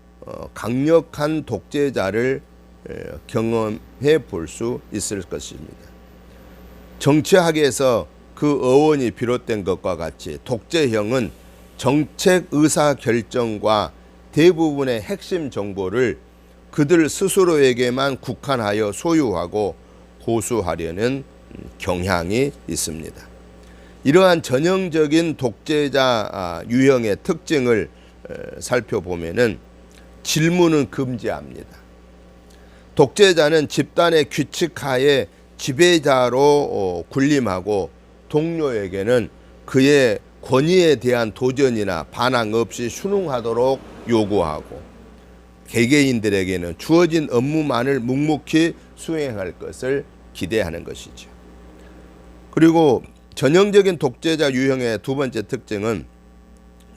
강력한 독재자를 경험해 볼 수 있을 것입니다. 정치학에서 그 어원이 비롯된 것과 같이 독재형은 정책 의사결정과 대부분의 핵심 정보를 그들 스스로에게만 국한하여 소유하고 고수하려는 경향이 있습니다. 이러한 전형적인 독재자 유형의 특징을 살펴보면은 질문은 금지합니다. 독재자는 집단의 규칙하에 지배자로 군림하고 동료에게는 그의 권위에 대한 도전이나 반항 없이 순응하도록 요구하고 개개인들에게는 주어진 업무만을 묵묵히 수행할 것을 기대하는 것이죠. 그리고 전형적인 독재자 유형의 두 번째 특징은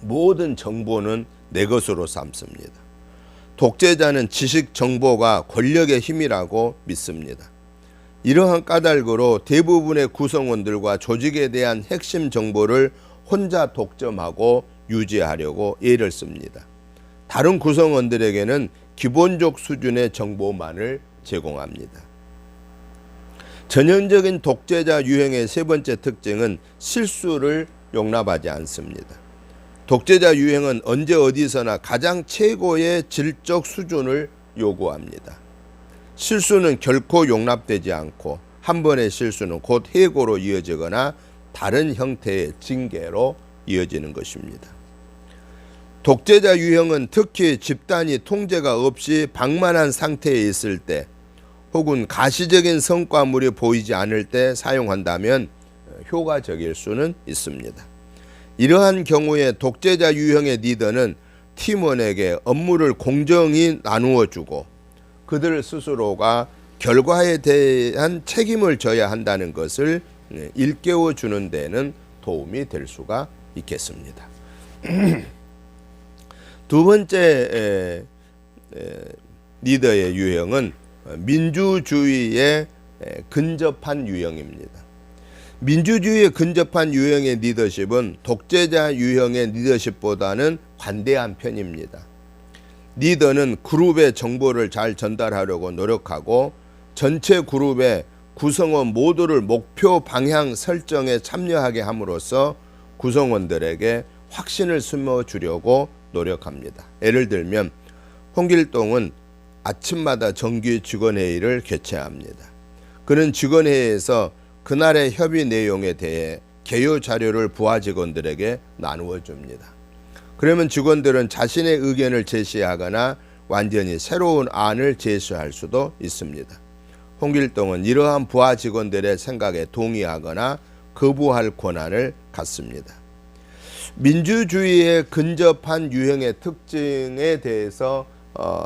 모든 정보는 내 것으로 삼습니다. 독재자는 지식 정보가 권력의 힘이라고 믿습니다. 이러한 까닭으로 대부분의 구성원들과 조직에 대한 핵심 정보를 혼자 독점하고 유지하려고 애를 씁니다. 다른 구성원들에게는 기본적 수준의 정보만을 제공합니다. 전형적인 독재자 유형의 세 번째 특징은 실수를 용납하지 않습니다. 독재자 유형은 언제 어디서나 가장 최고의 질적 수준을 요구합니다. 실수는 결코 용납되지 않고 한 번의 실수는 곧 해고로 이어지거나 다른 형태의 징계로 이어지는 것입니다. 독재자 유형은 특히 집단이 통제가 없이 방만한 상태에 있을 때 혹은 가시적인 성과물이 보이지 않을 때 사용한다면 효과적일 수는 있습니다. 이러한 경우에 독재자 유형의 리더는 팀원에게 업무를 공정히 나누어 주고 그들 스스로가 결과에 대한 책임을 져야 한다는 것을 일깨워 주는 데는 도움이 될 수가 있겠습니다. 두 번째 리더의 유형은 민주주의에 근접한 유형입니다. 민주주의에 근접한 유형의 리더십은 독재자 유형의 리더십보다는 관대한 편입니다. 리더는 그룹의 정보를 잘 전달하려고 노력하고 전체 그룹의 구성원 모두를 목표 방향 설정에 참여하게 함으로써 구성원들에게 확신을 심어주려고 노력합니다. 예를 들면 홍길동은 아침마다 정기 직원회의를 개최합니다. 그는 직원회의에서 그날의 협의 내용에 대해 개요 자료를 부하 직원들에게 나누어 줍니다. 그러면 직원들은 자신의 의견을 제시하거나 완전히 새로운 안을 제시할 수도 있습니다. 홍길동은 이러한 부하 직원들의 생각에 동의하거나 거부할 권한을 갖습니다. 민주주의에 근접한 유형의 특징에 대해서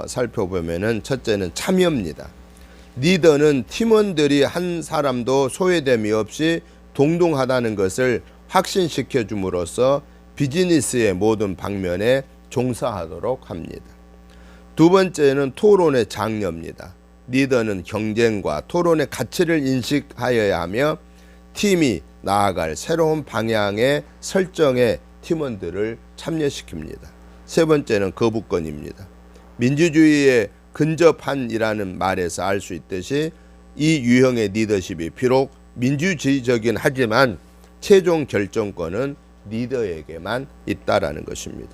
살펴보면 첫째는 참여입니다. 리더는 팀원들이 한 사람도 소외됨이 없이 동등하다는 것을 확신시켜 줌으로써 비즈니스의 모든 방면에 종사하도록 합니다. 두 번째는 토론의 장려입니다. 리더는 경쟁과 토론의 가치를 인식하여야 하며 팀이 나아갈 새로운 방향의 설정에 팀원들을 참여시킵니다. 세 번째는 거부권입니다. 민주주의에 근접한이라는 말에서 알 수 있듯이 이 유형의 리더십이 비록 민주주의적인 하지만 최종 결정권은 리더에게만 있다라는 것입니다.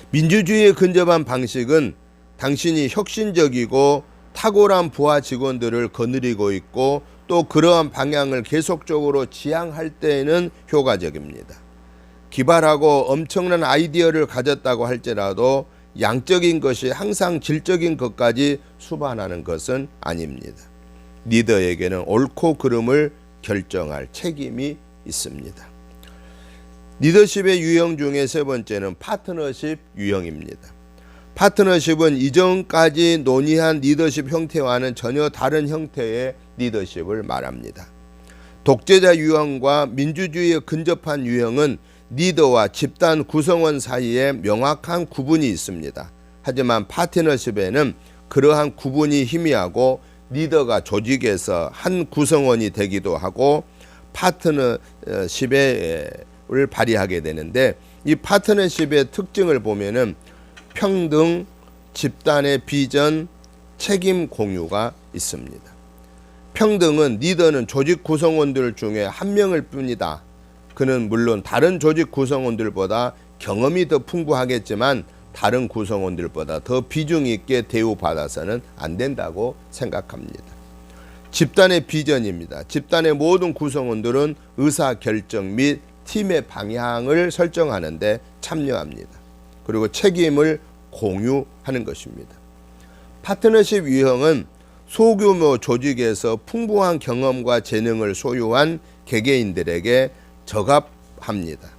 민주주의에 근접한 방식은 당신이 혁신적이고 탁월한 부하 직원들을 거느리고 있고 또 그러한 방향을 계속적으로 지향할 때에는 효과적입니다. 기발하고 엄청난 아이디어를 가졌다고 할지라도 양적인 것이 항상 질적인 것까지 수반하는 것은 아닙니다. 리더에게는 옳고 그름을 결정할 책임이 있습니다. 리더십의 유형 중에 세 번째는 파트너십 유형입니다. 파트너십은 이전까지 논의한 리더십 형태와는 전혀 다른 형태의 리더십을 말합니다. 독재자 유형과 민주주의에 근접한 유형은 리더와 집단 구성원 사이에 명확한 구분이 있습니다. 하지만 파트너십에는 그러한 구분이 희미하고 리더가 조직에서 한 구성원이 되기도 하고 파트너십을 발휘하게 되는데 이 파트너십의 특징을 보면은 평등, 집단의 비전, 책임 공유가 있습니다. 평등은 리더는 조직 구성원들 중에 한 명일 뿐이다. 그는 물론 다른 조직 구성원들보다 경험이 더 풍부하겠지만 다른 구성원들보다 더 비중 있게 대우받아서는 안 된다고 생각합니다. 집단의 비전입니다. 집단의 모든 구성원들은 의사결정 및 팀의 방향을 설정하는 데 참여합니다. 그리고 책임을 공유하는 것입니다. 파트너십 유형은 소규모 조직에서 풍부한 경험과 재능을 소유한 개개인들에게 적합합니다.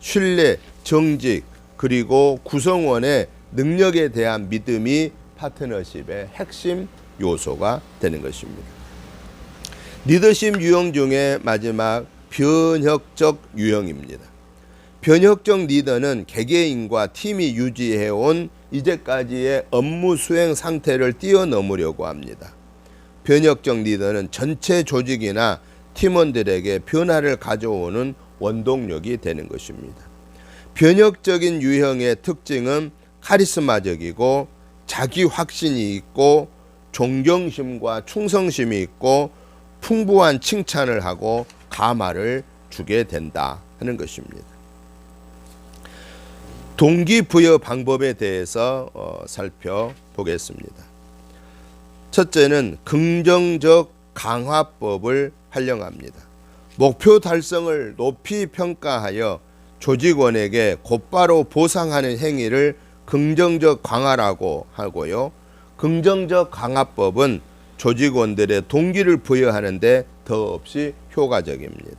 신뢰, 정직, 그리고 구성원의 능력에 대한 믿음이 파트너십의 핵심 요소가 되는 것입니다. 리더십 유형 중에 마지막 변혁적 유형입니다. 변혁적 리더는 개개인과 팀이 유지해온 이제까지의 업무 수행 상태를 뛰어넘으려고 합니다. 변혁적 리더는 전체 조직이나 팀원들에게 변화를 가져오는 원동력이 되는 것입니다. 변혁적인 유형의 특징은 카리스마적이고 자기 확신이 있고 존경심과 충성심이 있고 풍부한 칭찬을 하고 감화를 주게 된다 하는 것입니다. 동기부여 방법에 대해서 살펴보겠습니다. 첫째는 긍정적 강화법을 활용합니다. 목표 달성을 높이 평가하여 조직원에게 곧바로 보상하는 행위를 긍정적 강화라고 하고요. 긍정적 강화법은 조직원들의 동기를 부여하는 데 더없이 효과적입니다.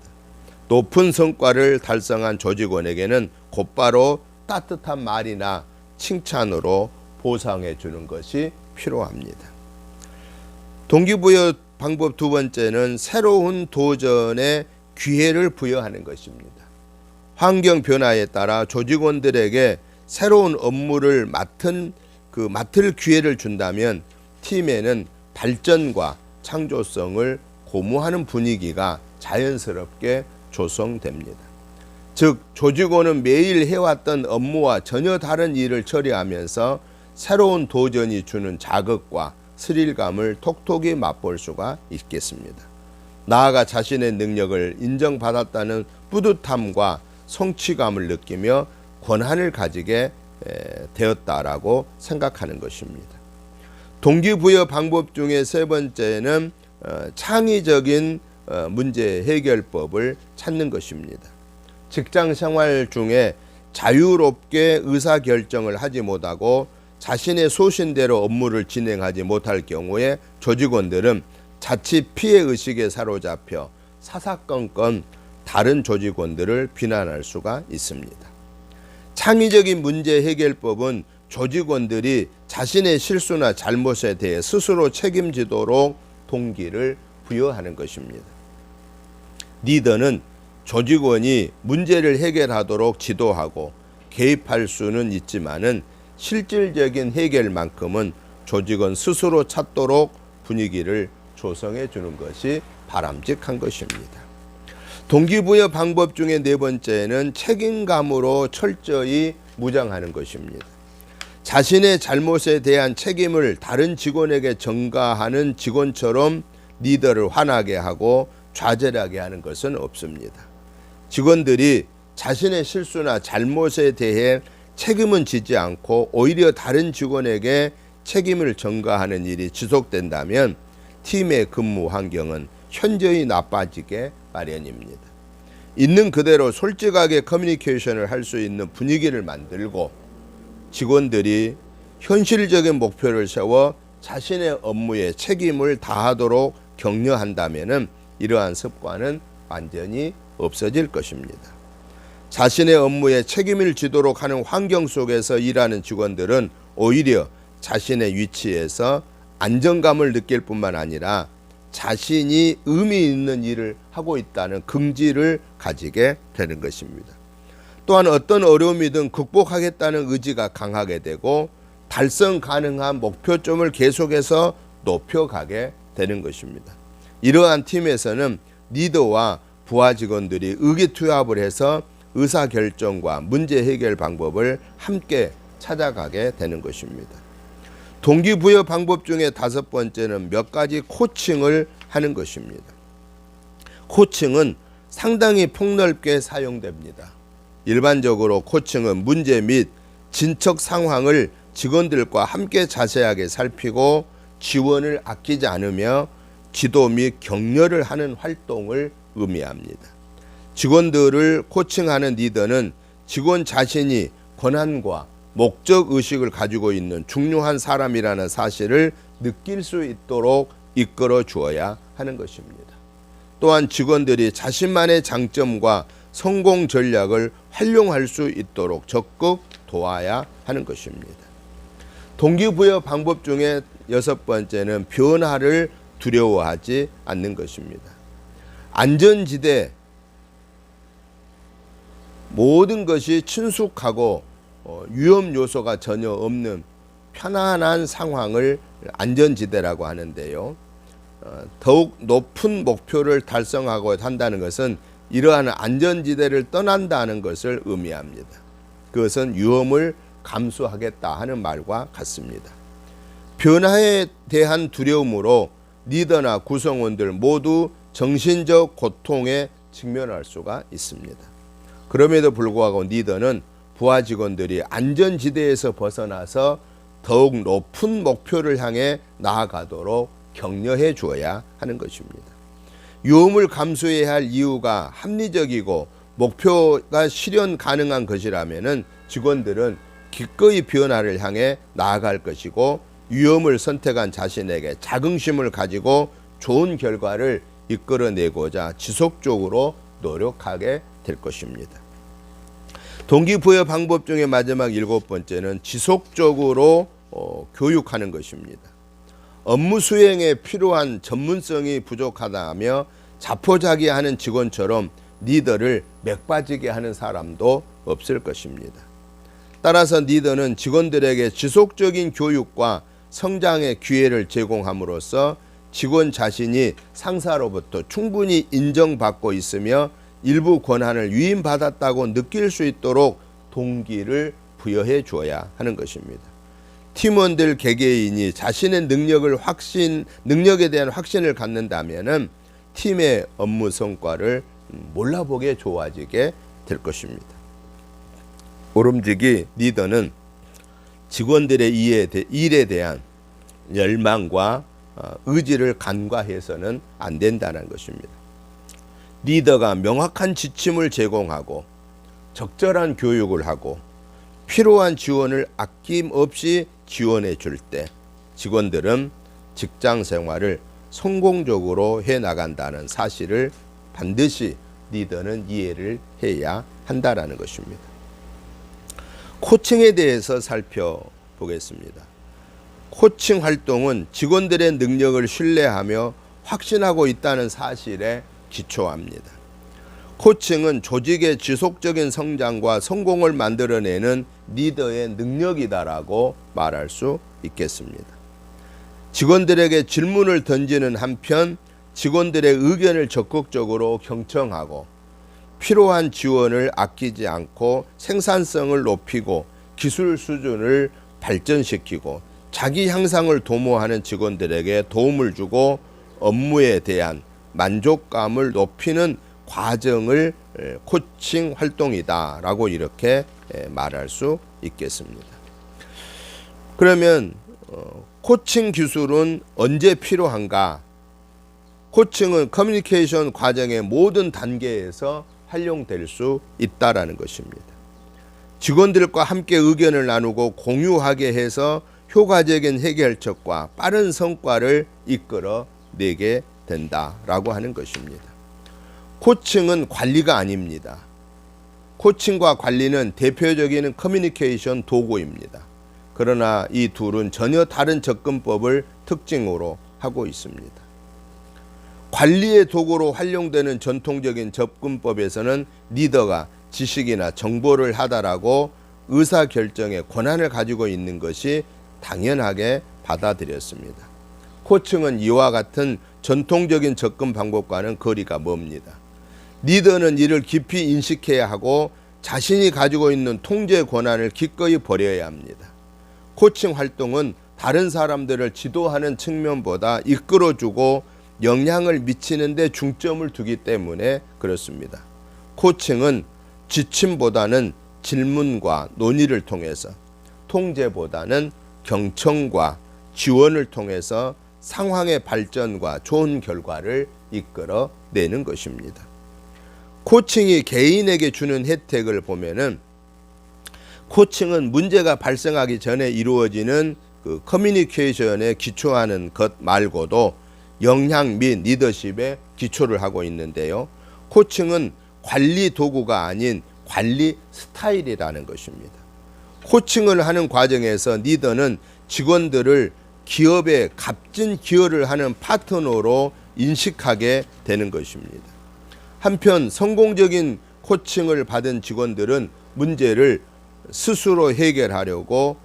높은 성과를 달성한 조직원에게는 곧바로 따뜻한 말이나 칭찬으로 보상해 주는 것이 필요합니다. 동기부여 방법 두 번째는 새로운 도전의 기회를 부여하는 것입니다. 환경 변화에 따라 조직원들에게 새로운 업무를 맡을 기회를 준다면 팀에는 발전과 창조성을 고무하는 분위기가 자연스럽게 조성됩니다. 즉 조직원은 매일 해왔던 업무와 전혀 다른 일을 처리하면서 새로운 도전이 주는 자극과 스릴감을 톡톡히 맛볼 수가 있겠습니다. 나아가 자신의 능력을 인정받았다는 뿌듯함과 성취감을 느끼며 권한을 가지게 되었다라고 생각하는 것입니다. 동기부여 방법 중에 세 번째는 창의적인 문제 해결법을 찾는 것입니다. 직장 생활 중에 자유롭게 의사결정을 하지 못하고 자신의 소신대로 업무를 진행하지 못할 경우에 조직원들은 자칫 피해의식에 사로잡혀 사사건건 다른 조직원들을 비난할 수가 있습니다. 창의적인 문제 해결법은 조직원들이 자신의 실수나 잘못에 대해 스스로 책임지도록 동기를 부여하는 것입니다. 리더는 조직원이 문제를 해결하도록 지도하고 개입할 수는 있지만은 실질적인 해결만큼은 조직원 스스로 찾도록 분위기를 조성해 주는 것이 바람직한 것입니다. 동기부여 방법 중에 네 번째는 책임감으로 철저히 무장하는 것입니다. 자신의 잘못에 대한 책임을 다른 직원에게 전가하는 직원처럼 리더를 화나게 하고 좌절하게 하는 것은 없습니다. 직원들이 자신의 실수나 잘못에 대해 책임은 지지 않고 오히려 다른 직원에게 책임을 전가하는 일이 지속된다면 팀의 근무 환경은 현저히 나빠지게 마련입니다. 있는 그대로 솔직하게 커뮤니케이션을 할 수 있는 분위기를 만들고 직원들이 현실적인 목표를 세워 자신의 업무에 책임을 다하도록 격려한다면 이러한 습관은 완전히 없어질 것입니다. 자신의 업무에 책임을 지도록 하는 환경 속에서 일하는 직원들은 오히려 자신의 위치에서 안정감을 느낄 뿐만 아니라 자신이 의미 있는 일을 하고 있다는 긍지를 가지게 되는 것입니다. 또한 어떤 어려움이든 극복하겠다는 의지가 강하게 되고 달성 가능한 목표점을 계속해서 높여가게 되는 것입니다. 이러한 팀에서는 리더와 부하 직원들이 의기투합을 해서 의사결정과 문제 해결 방법을 함께 찾아가게 되는 것입니다. 동기부여 방법 중에 다섯 번째는 몇 가지 코칭을 하는 것입니다. 코칭은 상당히 폭넓게 사용됩니다. 일반적으로 코칭은 문제 및 진척 상황을 직원들과 함께 자세하게 살피고 지원을 아끼지 않으며 지도 및 격려를 하는 활동을 의미합니다. 직원들을 코칭하는 리더는 직원 자신이 권한과 목적 의식을 가지고 있는 중요한 사람이라는 사실을 느낄 수 있도록 이끌어 주어야 하는 것입니다. 또한 직원들이 자신만의 장점과 성공 전략을 활용할 수 있도록 적극 도와야 하는 것입니다. 동기부여 방법 중에 6번째는 변화를 두려워하지 않는 것입니다. 안전지대, 모든 것이 친숙하고 위험 요소가 전혀 없는 편안한 상황을 안전지대라고 하는데요. 더욱 높은 목표를 달성하고 한다는 것은 이러한 안전지대를 떠난다는 것을 의미합니다. 그것은 위험을 감수하겠다 하는 말과 같습니다. 변화에 대한 두려움으로 리더나 구성원들 모두 정신적 고통에 직면할 수가 있습니다. 그럼에도 불구하고 리더는 부하 직원들이 안전지대에서 벗어나서 더욱 높은 목표를 향해 나아가도록 격려해 주어야 하는 것입니다. 위험을 감수해야 할 이유가 합리적이고 목표가 실현 가능한 것이라면 직원들은 기꺼이 변화를 향해 나아갈 것이고, 위험을 선택한 자신에게 자긍심을 가지고 좋은 결과를 이끌어내고자 지속적으로 노력하게 될 것입니다. 동기부여 방법 중에 마지막 7번째는 지속적으로 교육하는 것입니다. 업무 수행에 필요한 전문성이 부족하다며 자포자기하는 직원처럼 리더를 맥빠지게 하는 사람도 없을 것입니다. 따라서 리더는 직원들에게 지속적인 교육과 성장의 기회를 제공함으로써 직원 자신이 상사로부터 충분히 인정받고 있으며 일부 권한을 위임받았다고 느낄 수 있도록 동기를 부여해 주어야 하는 것입니다. 팀원들 개개인이 자신의 능력에 대한 확신을 갖는다면 팀의 업무 성과를 몰라보게 좋아지게 될 것입니다. 오름지기 리더는 직원들의 일에 대한 열망과 의지를 간과해서는 안 된다는 것입니다. 리더가 명확한 지침을 제공하고 적절한 교육을 하고 필요한 지원을 아낌없이 지원해 줄 때 직원들은 직장 생활을 성공적으로 해 나간다는 사실을 반드시 리더는 이해를 해야 한다라는 것입니다. 코칭에 대해서 살펴보겠습니다. 코칭 활동은 직원들의 능력을 신뢰하며 확신하고 있다는 사실에 기초합니다. 코칭은 조직의 지속적인 성장과 성공을 만들어내는 리더의 능력이다라고 말할 수 있겠습니다. 직원들에게 질문을 던지는 한편 직원들의 의견을 적극적으로 경청하고 필요한 지원을 아끼지 않고 생산성을 높이고 기술 수준을 발전시키고 자기 향상을 도모하는 직원들에게 도움을 주고 업무에 대한 만족감을 높이는 과정을 코칭 활동이다라고 이렇게 말할 수 있겠습니다. 그러면 코칭 기술은 언제 필요한가? 코칭은 커뮤니케이션 과정의 모든 단계에서 활용될 수 있다라는 것입니다. 직원들과 함께 의견을 나누고 공유하게 해서 효과적인 해결책과 빠른 성과를 이끌어내게 된다라고 하는 것입니다. 코칭은 관리가 아닙니다. 코칭과 관리는 대표적인 커뮤니케이션 도구입니다. 그러나 이 둘은 전혀 다른 접근법을 특징으로 하고 있습니다. 관리의 도구로 활용되는 전통적인 접근법에서는 리더가 지식이나 정보를 하다라고 의사결정의 권한을 가지고 있는 것이 당연하게 받아들였습니다. 코칭은 이와 같은 전통적인 접근 방법과는 거리가 멉니다. 리더는 이를 깊이 인식해야 하고 자신이 가지고 있는 통제 권한을 기꺼이 버려야 합니다. 코칭 활동은 다른 사람들을 지도하는 측면보다 이끌어주고 영향을 미치는 데 중점을 두기 때문에 그렇습니다. 코칭은 지침보다는 질문과 논의를 통해서, 통제보다는 경청과 지원을 통해서 상황의 발전과 좋은 결과를 이끌어내는 것입니다. 코칭이 개인에게 주는 혜택을 보면은 코칭은 문제가 발생하기 전에 이루어지는 그 커뮤니케이션에 기초하는 것 말고도 역량 및 리더십에 기초를 하고 있는데요. 코칭은 관리 도구가 아닌 관리 스타일이라는 것입니다. 코칭을 하는 과정에서 리더는 직원들을 기업에 값진 기여를 하는 파트너로 인식하게 되는 것입니다. 한편 성공적인 코칭을 받은 직원들은 문제를 스스로 해결하려고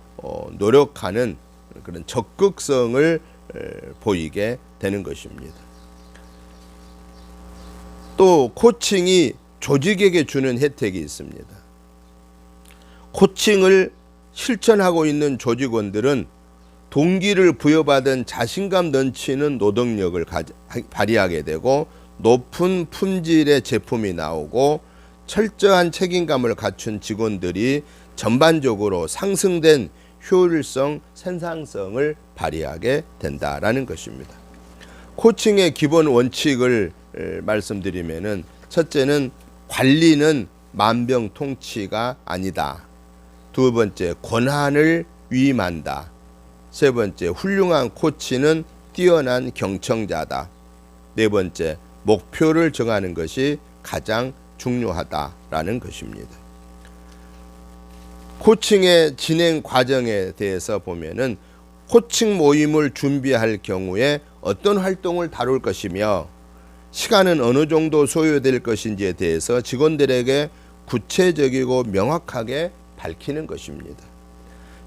노력하는 그런 적극성을 보이게 되는 것입니다. 또 코칭이 조직에게 주는 혜택이 있습니다. 코칭을 실천하고 있는 조직원들은 동기를 부여받은 자신감 넘치는 노동력을 발휘하게 되고 높은 품질의 제품이 나오고 철저한 책임감을 갖춘 직원들이 전반적으로 상승된 효율성, 생산성을 발휘하게 된다라는 것입니다. 코칭의 기본 원칙을 말씀드리면은 첫째는 관리는 만병통치가 아니다. 두 번째, 권한을 위임한다. 세 번째, 훌륭한 코치는 뛰어난 경청자다. 네 번째, 목표를 정하는 것이 가장 중요하다라는 것입니다. 코칭의 진행 과정에 대해서 보면은 코칭 모임을 준비할 경우에 어떤 활동을 다룰 것이며 시간은 어느 정도 소요될 것인지에 대해서 직원들에게 구체적이고 명확하게 밝히는 것입니다.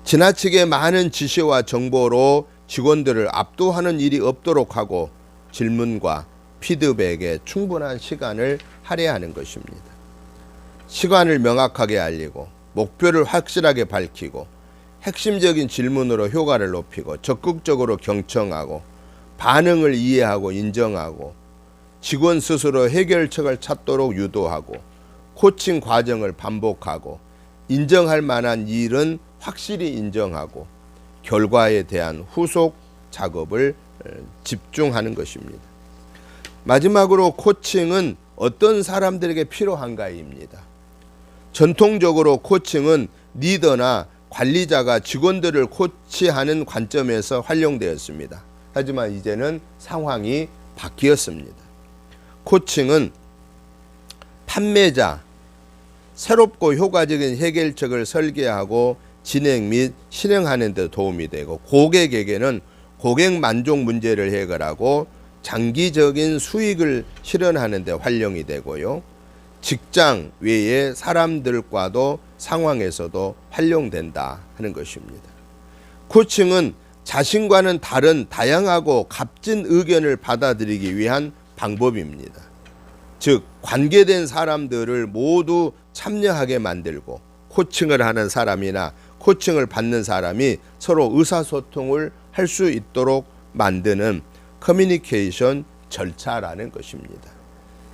지나치게 많은 지시와 정보로 직원들을 압도하는 일이 없도록 하고 질문과 피드백에 충분한 시간을 할애하는 것입니다. 시간을 명확하게 알리고 목표를 확실하게 밝히고 핵심적인 질문으로 효과를 높이고 적극적으로 경청하고 반응을 이해하고 인정하고 직원 스스로 해결책을 찾도록 유도하고 코칭 과정을 반복하고 인정할 만한 일은 확실히 인정하고 결과에 대한 후속 작업을 집중하는 것입니다. 마지막으로 코칭은 어떤 사람들에게 필요한가입니다. 전통적으로 코칭은 리더나 관리자가 직원들을 코치하는 관점에서 활용되었습니다. 하지만 이제는 상황이 바뀌었습니다. 코칭은 판매자, 새롭고 효과적인 해결책을 설계하고 진행 및 실행하는 데 도움이 되고 고객에게는 고객 만족 문제를 해결하고 장기적인 수익을 실현하는 데 활용이 되고요. 직장 외의 사람들과도 상황에서도 활용된다 하는 것입니다. 코칭은 자신과는 다른 다양하고 값진 의견을 받아들이기 위한 방법입니다. 즉 관계된 사람들을 모두 참여하게 만들고 코칭을 하는 사람이나 코칭을 받는 사람이 서로 의사소통을 할 수 있도록 만드는 커뮤니케이션 절차라는 것입니다.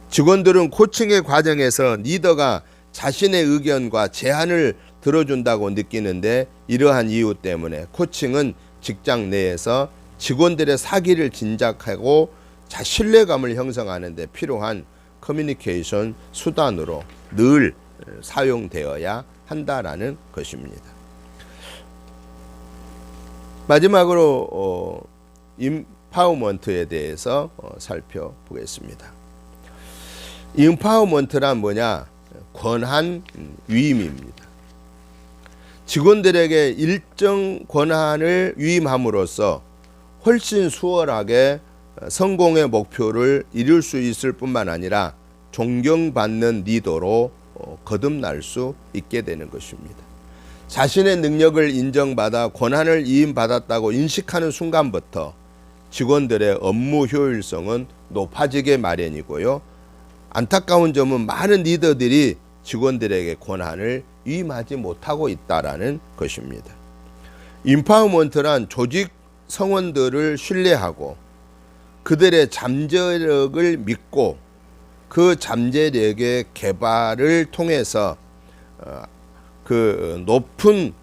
직원들은 코칭의 과정에서 리더가 자신의 의견과 제안을 들어준다고 느끼는데 이러한 이유 때문에 코칭은 직장 내에서 직원들의 사기를 진작하고 신뢰감을 형성하는 데 필요한 커뮤니케이션 수단으로 늘 사용되어야 한다라는 것입니다. 마지막으로 임파워먼트에 대해서 살펴보겠습니다. 임파워먼트란 뭐냐? 권한 위임입니다. 직원들에게 일정 권한을 위임함으로써 훨씬 수월하게 성공의 목표를 이룰 수 있을 뿐만 아니라 존경받는 리더로 거듭날 수 있게 되는 것입니다. 자신의 능력을 인정받아 권한을 위임받았다고 인식하는 순간부터 직원들의 업무 효율성은 높아지게 마련이고요. 안타까운 점은 많은 리더들이 직원들에게 권한을 위임하지 못하고 있다는 것입니다. 임파워먼트란 조직 성원들을 신뢰하고 그들의 잠재력을 믿고 그 잠재력의 개발을 통해서 그 높은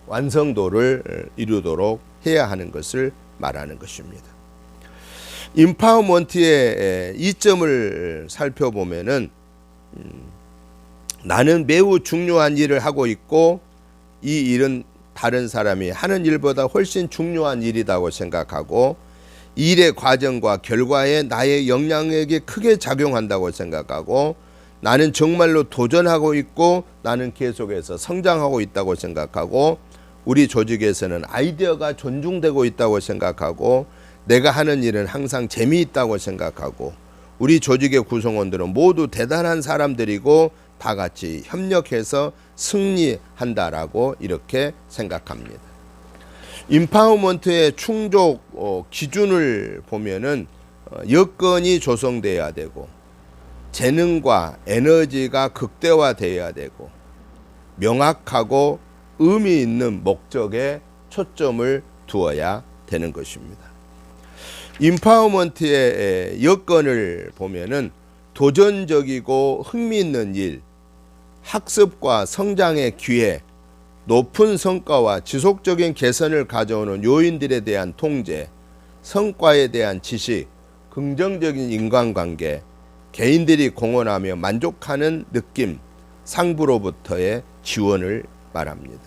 완성도를 이루도록 해야 하는 것을 말하는 것입니다. 임파워먼트의 이점을 살펴보면은 나는 매우 중요한 일을 하고 있고 이 일은 다른 사람이 하는 일보다 훨씬 중요한 일이라고 생각하고 일의 과정과 결과에 나의 영향력이 크게 작용한다고 생각하고 나는 정말로 도전하고 있고 나는 계속해서 성장하고 있다고 생각하고 우리 조직에서는 아이디어가 존중되고 있다고 생각하고 내가 하는 일은 항상 재미있다고 생각하고 우리 조직의 구성원들은 모두 대단한 사람들이고 다 같이 협력해서 승리한다라고 이렇게 생각합니다. 임파워먼트의 충족 기준을 보면은 여건이 조성돼야 되고 재능과 에너지가 극대화돼야 되고 명확하고 의미 있는 목적에 초점을 두어야 되는 것입니다. 임파워먼트의 여건을 보면은 도전적이고 흥미있는 일, 학습과 성장의 기회, 높은 성과와 지속적인 개선을 가져오는 요인들에 대한 통제, 성과에 대한 지식, 긍정적인 인간관계, 개인들이 공헌하며 만족하는 느낌, 상부로부터의 지원을 말합니다.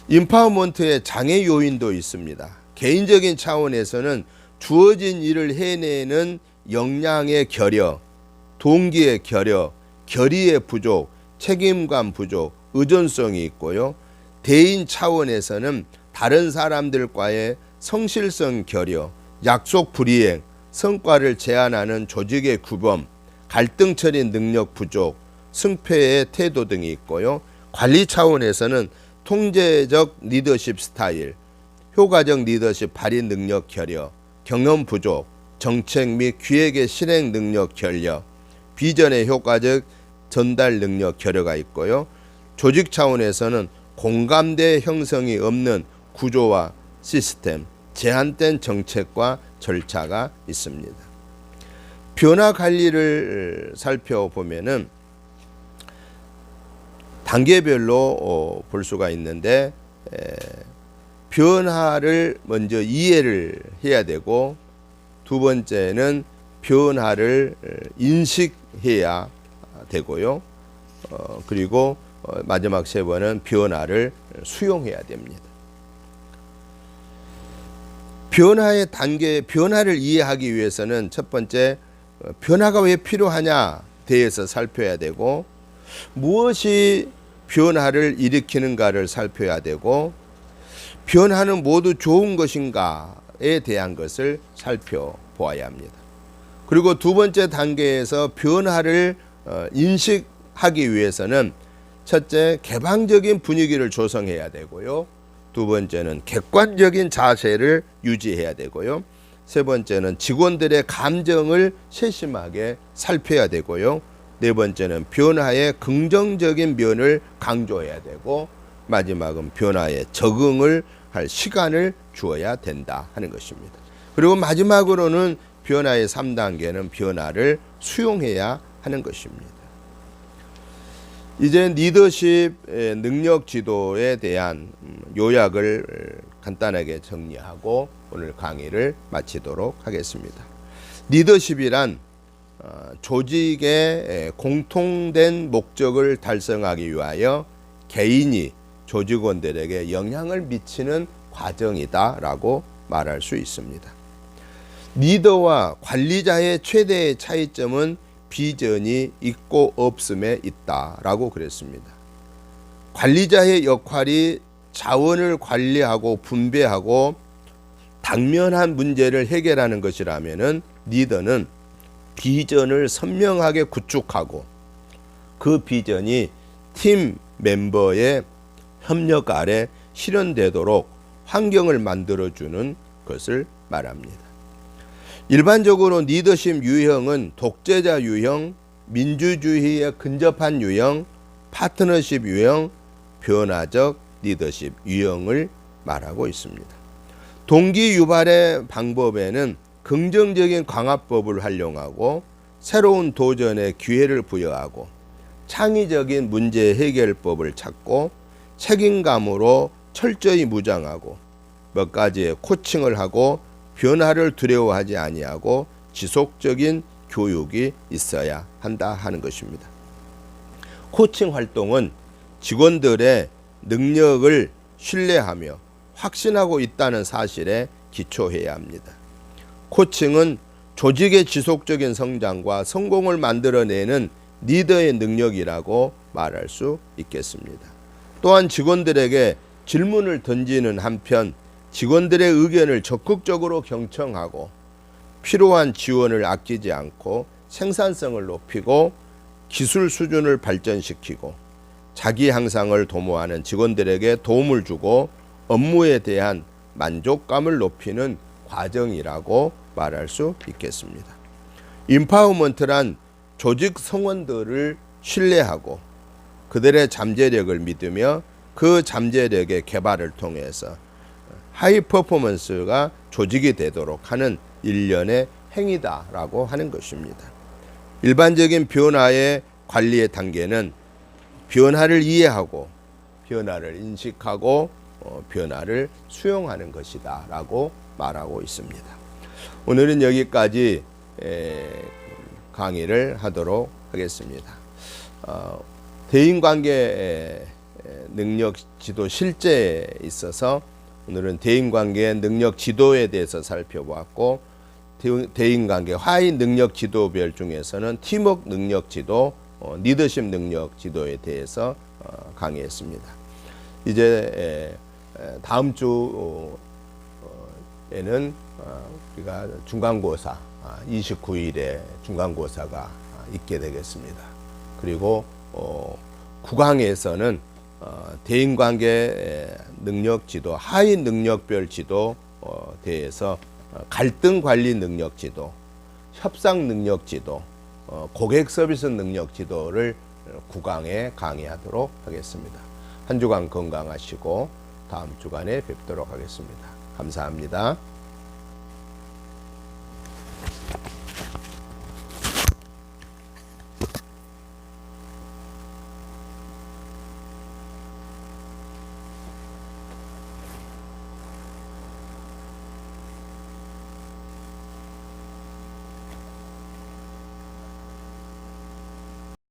임파워먼트의 장애 요인도 있습니다. 개인적인 차원에서는 주어진 일을 해내는 역량의 결여, 동기의 결여, 결의의 부족, 책임감 부족, 의존성이 있고요. 대인 차원에서는 다른 사람들과의 성실성 결여, 약속 불이행, 성과를 제한하는 조직의 규범, 갈등 처리 능력 부족, 승패의 태도 등이 있고요. 관리 차원에서는 통제적 리더십 스타일, 효과적 리더십 발휘 능력 결여, 경험 부족, 정책 및 기획의 실행 능력 결여, 비전의 효과적 전달 능력 결여가 있고요. 조직 차원에서는 공감대 형성이 없는 구조와 시스템, 제한된 정책과 절차가 있습니다. 변화 관리를 살펴보면은 단계별로 볼 수가 있는데 변화를 먼저 이해를 해야 되고 두 번째는 변화를 인식해야 되고요. 그리고 마지막 세 번은 변화를 수용해야 됩니다. 변화의 단계, 변화를 이해하기 위해서는 첫 번째 변화가 왜 필요하냐 대해서 살펴야 되고 무엇이 변화를 일으키는가를 살펴야 되고 변화는 모두 좋은 것인가에 대한 것을 살펴보아야 합니다. 그리고 두 번째 단계에서 변화를 인식하기 위해서는 첫째 개방적인 분위기를 조성해야 되고요. 두 번째는 객관적인 자세를 유지해야 되고요. 세 번째는 직원들의 감정을 세심하게 살펴야 되고요. 네 번째는 변화의 긍정적인 면을 강조해야 되고 마지막은 변화에 적응을 할 시간을 주어야 된다 하는 것입니다. 그리고 마지막으로는 변화의 3단계는 변화를 수용해야 하는 것입니다. 이제 리더십 능력 지도에 대한 요약을 간단하게 정리하고 오늘 강의를 마치도록 하겠습니다. 리더십이란 조직의 공통된 목적을 달성하기 위하여 개인이 조직원들에게 영향을 미치는 과정이다라고 말할 수 있습니다. 리더와 관리자의 최대의 차이점은 비전이 있고 없음에 있다라고 그랬습니다. 관리자의 역할이 자원을 관리하고 분배하고 당면한 문제를 해결하는 것이라면은 리더는 비전을 선명하게 구축하고 그 비전이 팀 멤버의 협력 아래 실현되도록 환경을 만들어주는 것을 말합니다. 일반적으로 리더십 유형은 독재자 유형, 민주주의에 근접한 유형, 파트너십 유형, 변화적 리더십 유형을 말하고 있습니다. 동기 유발의 방법에는 긍정적인 강화법을 활용하고 새로운 도전의 기회를 부여하고 창의적인 문제 해결법을 찾고 책임감으로 철저히 무장하고 몇 가지의 코칭을 하고 변화를 두려워하지 아니하고 지속적인 교육이 있어야 한다 하는 것입니다. 코칭 활동은 직원들의 능력을 신뢰하며 확신하고 있다는 사실에 기초해야 합니다. 코칭은 조직의 지속적인 성장과 성공을 만들어내는 리더의 능력이라고 말할 수 있겠습니다. 또한 직원들에게 질문을 던지는 한편 직원들의 의견을 적극적으로 경청하고 필요한 지원을 아끼지 않고 생산성을 높이고 기술 수준을 발전시키고 자기 향상을 도모하는 직원들에게 도움을 주고 업무에 대한 만족감을 높이는 과정이라고 말할 수 있겠습니다. 임파워먼트란 조직 성원들을 신뢰하고 그들의 잠재력을 믿으며 그 잠재력의 개발을 통해서 하이 퍼포먼스가 조직이 되도록 하는 일련의 행위다라고 하는 것입니다. 일반적인 변화의 관리의 단계는 변화를 이해하고 변화를 인식하고 변화를 수용하는 것이다 라고 말하고 있습니다. 오늘은 여기까지 강의를 하도록 하겠습니다. 대인관계 능력 지도 실제에 있어서 오늘은 대인관계 능력 지도에 대해서 살펴보았고, 대인관계 하위 능력 지도별 중에서는 팀워크 능력 지도, 리더십 능력 지도에 대해서 강의했습니다. 이제 다음 주에는 우리가 중간고사 29일에 중간고사가 있게 되겠습니다. 그리고 9강에서는 대인관계 능력 지도, 하위 능력별 지도 대해서 갈등 관리 능력 지도, 협상 능력 지도, 고객 서비스 능력 지도를 9강에 강의하도록 하겠습니다. 한 주간 건강하시고 다음 주간에 뵙도록 하겠습니다. 감사합니다.